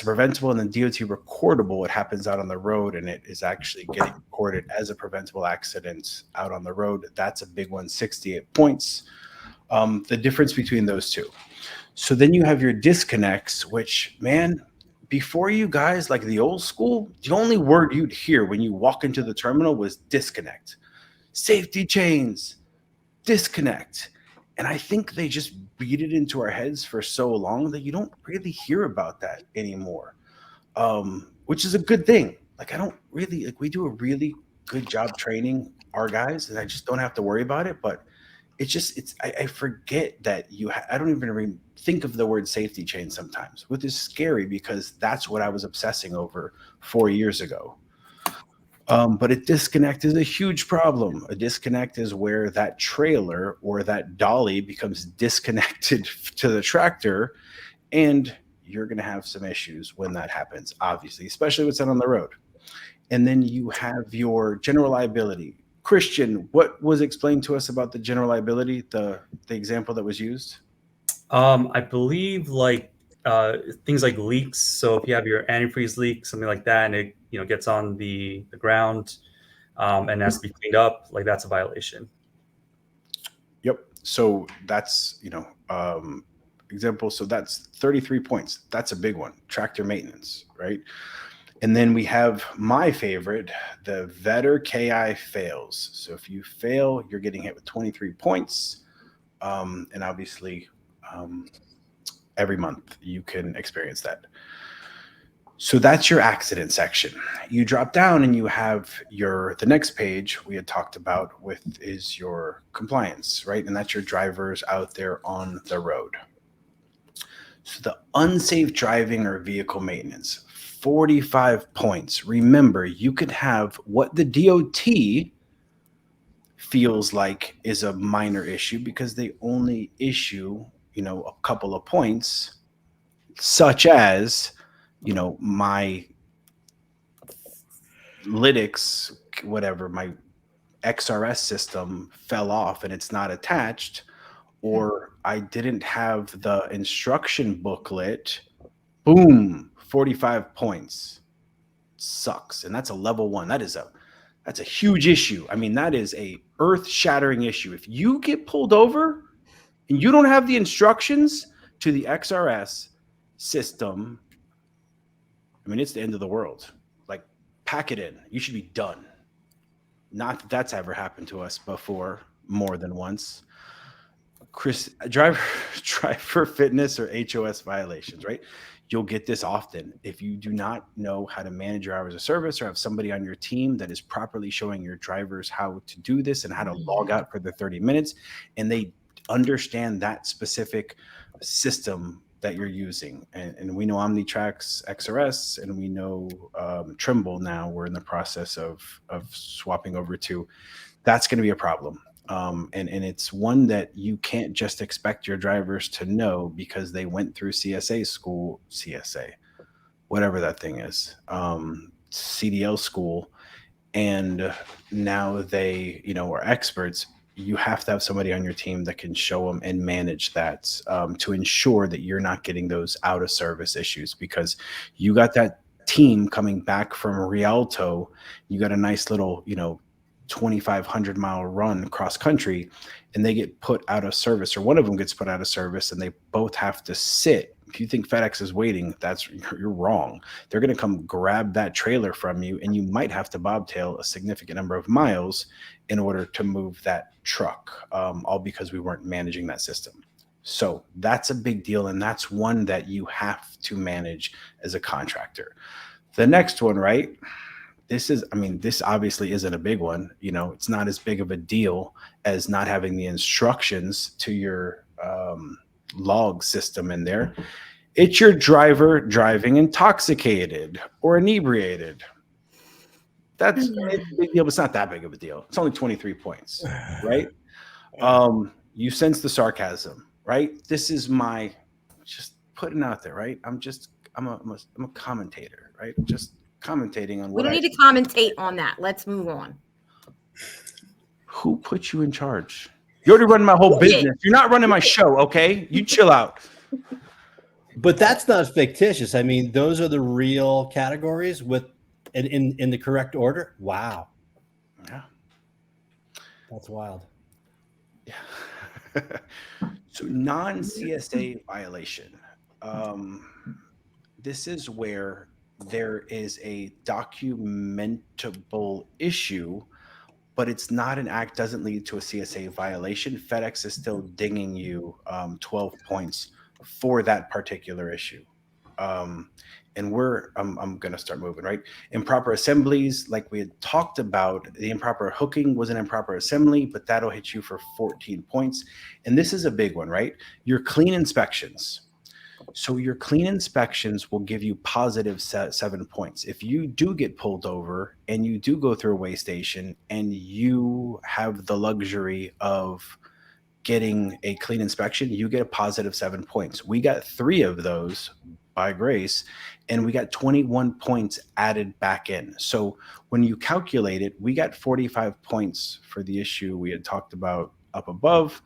preventable. And then DOT recordable, it happens out on the road and it is actually getting recorded as a preventable accident out on the road. That's a big one, 68 points. The difference between those two. So then you have your disconnects, which, man, before you guys, like the old school, the only word you'd hear when you walk into the terminal was disconnect. Safety chains, disconnect. And I think they just beat it into our heads for so long that you don't really hear about that anymore, which is a good thing. Like, I don't really, like, we do a really good job training our guys, and I just don't have to worry about it. But I forget that I don't even think of the word safety chain sometimes, which is scary because that's what I was obsessing over 4 years ago. But a disconnect is a huge problem. A disconnect is where that trailer or that dolly becomes disconnected to the tractor, and you're going to have some issues when that happens, obviously, especially what's out on the road. And then you have your general liability. Christian, what was explained to us about the general liability, the example that was used? I believe things like leaks. So if you have your antifreeze leak, something like that, and it gets on the ground and has to be cleaned up, like that's a violation. Yep. So that's example. So that's 33 points. That's a big one. Tractor maintenance, right? And then we have my favorite, the Vetter KI fails. So if you fail, you're getting hit with 23 points. And obviously, every month you can experience that. So that's your accident section. You drop down and you have the next page we had talked about is your compliance, right? And that's your drivers out there on the road. So the unsafe driving or vehicle maintenance, 45 points. Remember, you could have what the DOT feels like is a minor issue because they only issue, a couple of points, such as, my Lytics, whatever, my SRS system fell off and it's not attached, or I didn't have the instruction booklet. Boom, 45 points. Sucks. And that's a level 1. That's a huge issue. I mean, that is a earth-shattering issue. If you get pulled over and you don't have the instructions to the SRS system, I mean, it's the end of the world. Like, pack it in. You should be done. Not that that's ever happened to us before, more than once. Chris, driver fitness or HOS violations, right? You'll get this often. If you do not know how to manage your hours of service or have somebody on your team that is properly showing your drivers how to do this and how to log out for the 30 minutes, and they understand that specific system that you're using. And we know OmniTrack's XRS, and we know Trimble now. We're in the process of swapping over to. That's going to be a problem. And it's one that you can't just expect your drivers to know because they went through CSA, whatever that thing is, CDL school, and now they, are experts. You have to have somebody on your team that can show them and manage that to ensure that you're not getting those out of service issues, because you got that team coming back from Rialto, you got a nice little, 2,500 mile run cross country, and they get put out of service, or one of them gets put out of service, and they both have to sit. If you think FedEx is waiting, you're wrong. They're going to come grab that trailer from you, and you might have to bobtail a significant number of miles in order to move that truck, all because we weren't managing that system. So that's a big deal, and that's one that you have to manage as a contractor. The next one, right? This obviously isn't a big one. It's not as big of a deal as not having the instructions to your log system in there. It's your driver driving intoxicated or inebriated. It's a big deal, but it's not that big of a deal. It's only 23 points, right? You sense the sarcasm, right? This is my just putting out there, right? I'm a commentator, right? Just commentating on We what don't need to commentate on that. Let's move on. Who put you in charge? You're already running my whole business. You're not running my show, okay? You chill out. But that's not fictitious. I mean, those are the real categories in the correct order. Wow. Yeah. That's wild. Yeah. So non-CSA violation. This is where there is a documentable issue, but it's not an act, doesn't lead to a CSA violation. FedEx is still dinging you 12 points for that particular issue. And I'm going to start moving, right? Improper assemblies, like we had talked about, the improper hooking was an improper assembly, but that'll hit you for 14 points. And this is a big one, right? Your clean inspections. So your clean inspections will give you positive 7 points. If you do get pulled over and you do go through a weigh station and you have the luxury of getting a clean inspection, you get a positive 7 points. We got 3 of those by grace, and we got 21 points added back in. So when you calculate it, we got 45 points for the issue we had talked about up above,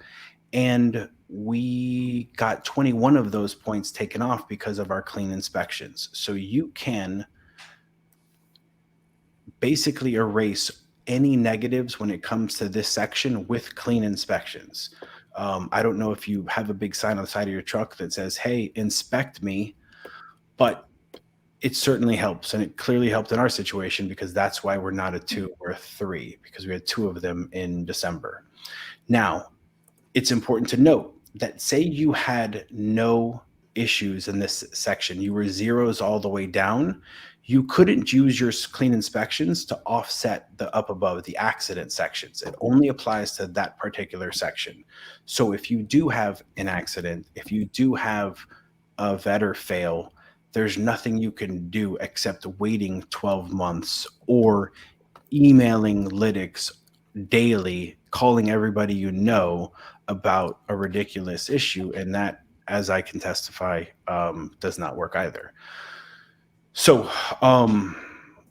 and we got 21 of those points taken off because of our clean inspections. So you can basically erase any negatives when it comes to this section with clean inspections. I don't know if you have a big sign on the side of your truck that says, hey, inspect me, but it certainly helps. And it clearly helped in our situation because that's why we're not a 2 or a 3, because we had 2 of them in December. Now, it's important to note that say you had no issues in this section, you were zeros all the way down, you couldn't use your clean inspections to offset the up above, the accident sections. It only applies to that particular section. So if you do have an accident, if you do have a vetter fail, there's nothing you can do except waiting 12 months or emailing Lytics daily, calling everybody you know about a ridiculous issue. And that, as I can testify, does not work either. So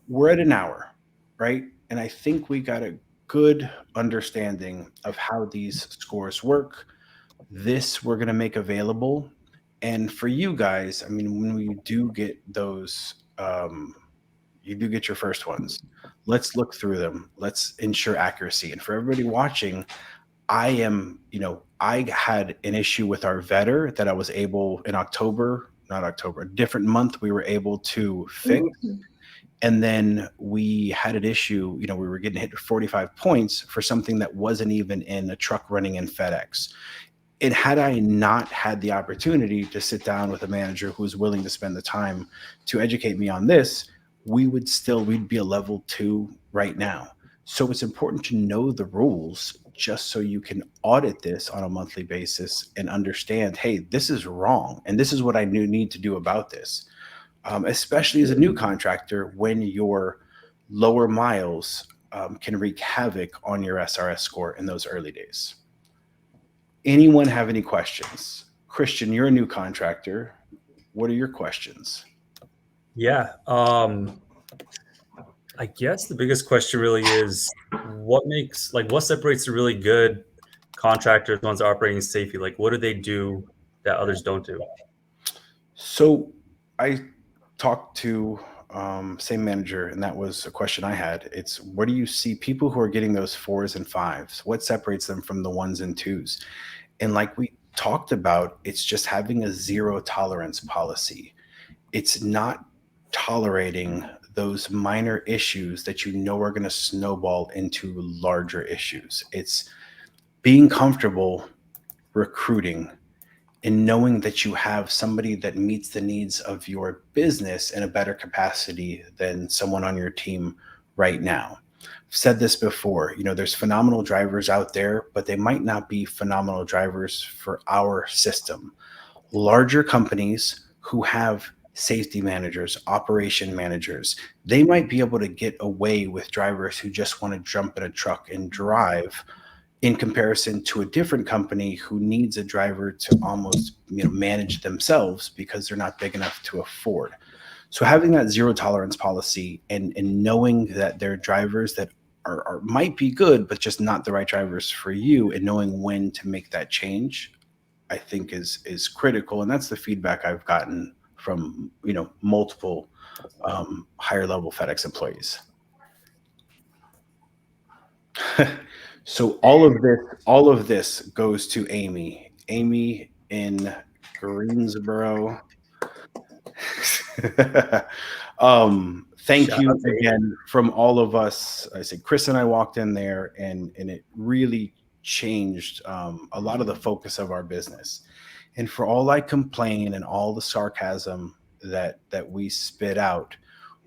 we're at an hour, right? And I think we got a good understanding of how these scores work. This we're going to make available. And for you guys, I mean, when we do get those, you do get your first ones. Let's look through them. Let's ensure accuracy. And for everybody watching, I had an issue with our vetter that I was able in a different month, we were able to fix. And then we had an issue, we were getting hit with 45 points for something that wasn't even in a truck running in FedEx. And had I not had the opportunity to sit down with a manager who was willing to spend the time to educate me on this, we'd be a level 2 right now. So it's important to know the rules just so you can audit this on a monthly basis and understand, hey, this is wrong. And this is what I need to do about this. Especially as a new contractor, when your lower miles can wreak havoc on your SRS score in those early days. Anyone have any questions? Christian, you're a new contractor. What are your questions? Yeah. I guess the biggest question really is what separates the really good contractors, the ones operating safely? Like, what do they do that others don't do? So I talked to same manager, and that was a question I had. It's, where do you see people who are getting those 4s and 5s? What separates them from the 1s and 2s? And like we talked about, it's just having a zero tolerance policy. It's not tolerating those minor issues that you know are going to snowball into larger issues. It's being comfortable recruiting and knowing that you have somebody that meets the needs of your business in a better capacity than someone on your team right now. I've said this before, there's phenomenal drivers out there, but they might not be phenomenal drivers for our system. Larger companies who have safety managers, operation managers, they might be able to get away with drivers who just want to jump in a truck and drive, in comparison to a different company who needs a driver to almost manage themselves because they're not big enough to afford. So having that zero tolerance policy and knowing that there are drivers that are might be good, but just not the right drivers for you, and knowing when to make that change, I think is critical. And that's the feedback I've gotten from multiple higher level FedEx employees. So all of this goes to Amy. Amy in Greensboro. Thank you again from all of us. I said Chris and I walked in there, and it really changed a lot of the focus of our business. And for all I complain and all the sarcasm that we spit out,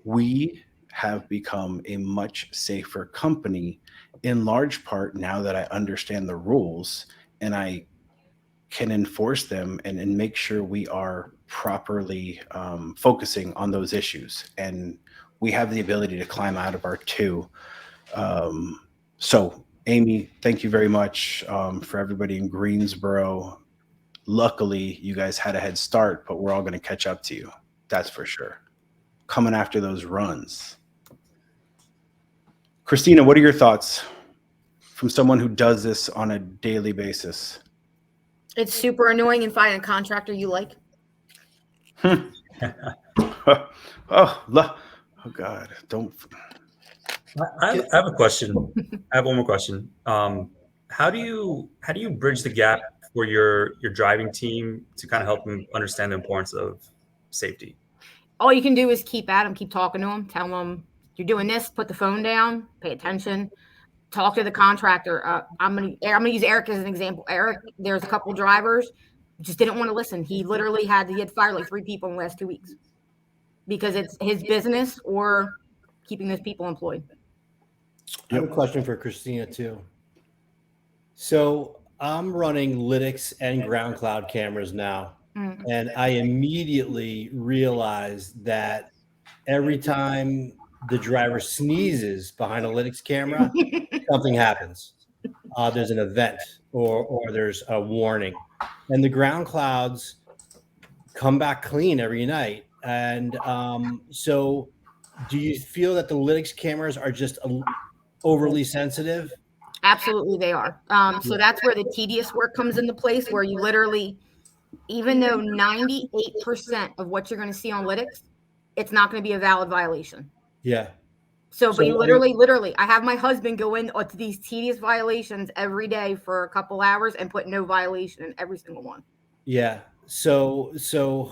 we have become a much safer company, in large part now that I understand the rules and I can enforce them and make sure we are properly focusing on those issues. And we have the ability to climb out of our 2. So Amy, thank you very much. For everybody in Greensboro, luckily you guys had a head start, but we're all going to catch up to you. That's for sure. Coming after those runs. Christina, what are your thoughts from someone who does this on a daily basis? It's super annoying and find a contractor you like. Oh God, don't. I have a question. I have one more question. How do you bridge the gap for your driving team to kind of help them understand the importance of safety? All you can do is keep at them, keep talking to them, tell them you're doing this, put the phone down, pay attention, talk to the contractor. I'm gonna use Eric as an example. Eric, there's a couple drivers just didn't want to listen. He literally had fired like 3 people in the last 2 weeks because it's his business or keeping those people employed. I have a question for Christina too. So I'm running Lytx and ground cloud cameras now. And I immediately realized that every time the driver sneezes behind a Lytx camera, something happens. There's an event or there's a warning. And the ground clouds come back clean every night. And so do you feel that the Lytx cameras are just overly sensitive? Absolutely, they are. So that's where the tedious work comes into place, where you literally, even though 98% of what you're going to see on Lytx, it's not going to be a valid violation. Yeah. So but you literally, I have my husband go in to these tedious violations every day for a couple hours and put no violation in every single one. Yeah. So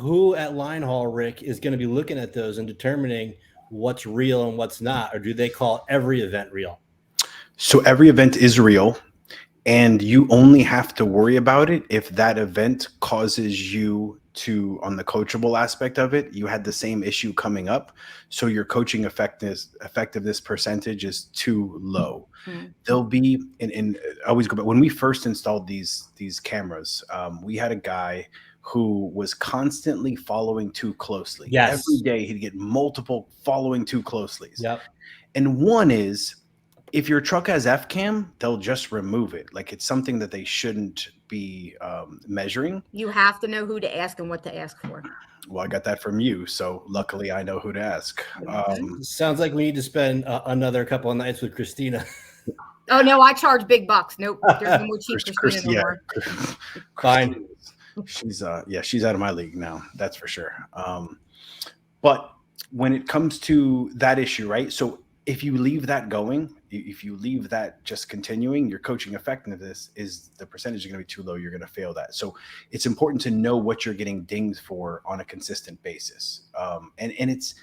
who at Linehaul, Rick, is going to be looking at those and determining what's real and what's not? Or do they call every event real? So every event is real, and you only have to worry about it if that event causes you to, on the coachable aspect of it, you had the same issue coming up. So your coaching effectiveness percentage is too low. There'll be, and I always go back, when we first installed these cameras, we had a guy who was constantly following too closely. Yes. Every day he'd get multiple following too closely. Yep. And one is, if your truck has FCAM, they'll just remove it. Like, it's something that they shouldn't be measuring. You have to know who to ask and what to ask for. Well, I got that from you, so luckily I know who to ask. Sounds like we need to spend another couple of nights with Christina. Oh no, I charge big bucks. Nope, there's no more cheap Christina no more. Fine. She's out of my league now. That's for sure. But when it comes to that issue, right? So if you leave that going, if you leave that just continuing, your coaching effectiveness is the percentage is going to be too low. You're going to fail that. So it's important to know what you're getting dinged for on a consistent basis. And it's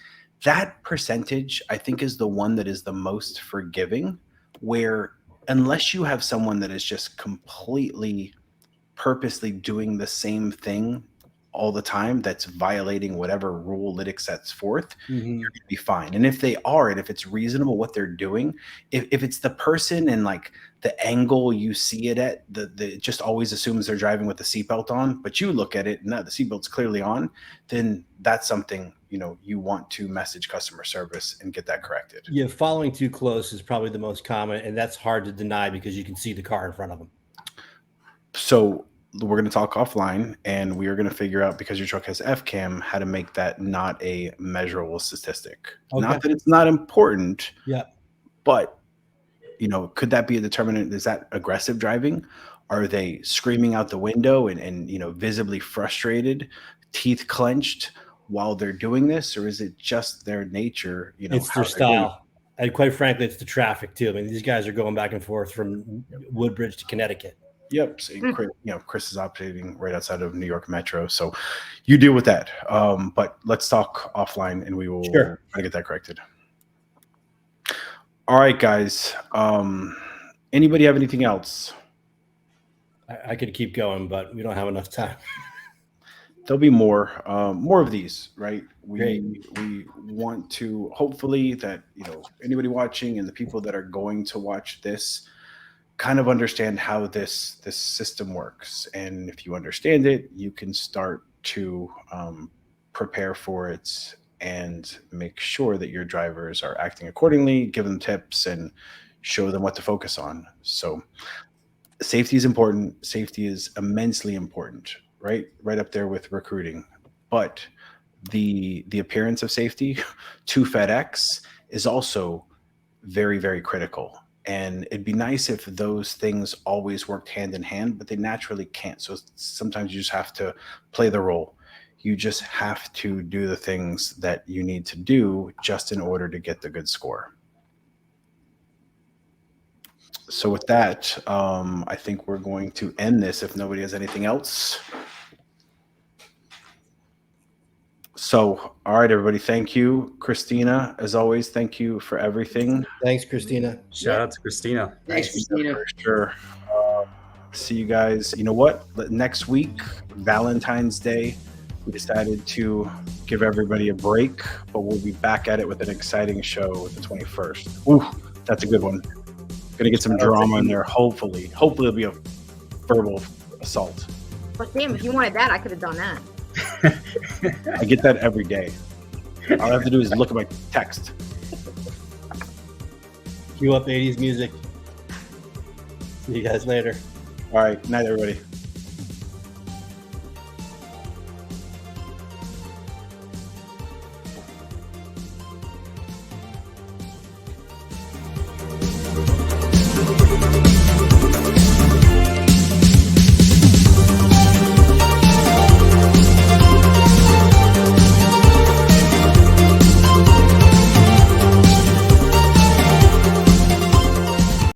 that percentage, I think, is the one that is the most forgiving, where unless you have someone that is just completely purposely doing the same thing all the time, that's violating whatever rule Lytx sets forth, you're going to be fine. And if they are, and if it's reasonable what they're doing, if it's the person and like the angle you see it at, it just always assumes they're driving with the seatbelt on, but you look at it and the seatbelt's clearly on, then that's something, you know, you want to message customer service and get that corrected. Yeah, following too close is probably the most common, and that's hard to deny because you can see the car in front of them. So we're going to talk offline, and we are going to figure out, because your truck has FCAM, how to make that not a measurable statistic. Okay. Not that it's not important, but, you know, could that be a determinant? Is that aggressive driving? Are they screaming out the window and you know, visibly frustrated, teeth clenched while they're doing this? Or is it just their nature? You know, it's their style. And quite frankly, it's the traffic too. I mean, these guys are going back and forth from Woodbridge to Connecticut. Yep. So Chris, you know, Chris is operating right outside of New York Metro, so you deal with that. But let's talk offline, and we will try to get that corrected. All right, guys. Anybody have anything else? I could keep going, but we don't have enough time. There'll be more of these, right? We want to hopefully that, you know, anybody watching and the people that are going to watch this kind of understand how this system works. And if you understand it, you can start to prepare for it and make sure that your drivers are acting accordingly, give them tips and show them what to focus on. So safety is important. Safety is immensely important, right up there with recruiting. But the appearance of safety to FedEx is also very, very critical. And it'd be nice if those things always worked hand in hand, but they naturally can't. So sometimes you just have to play the role. You just have to do the things that you need to do just in order to get the good score. So with that, I think we're going to end this if nobody has anything else. So, all right, everybody. Thank you, Christina. As always, thank you for everything. Thanks, Christina. Shout out to Christina. Thanks, Christina. For sure. See you guys. You know what? Next week, Valentine's Day, we decided to give everybody a break, but we'll be back at it with an exciting show the 21st. Ooh, that's a good one. Gonna get some drama in there. Hopefully it'll be a verbal assault. But damn, if you wanted that, I could have done that. I get that every day. All I have to do is look at my text. Cue up 80s music. See you guys later. All right. Night, everybody.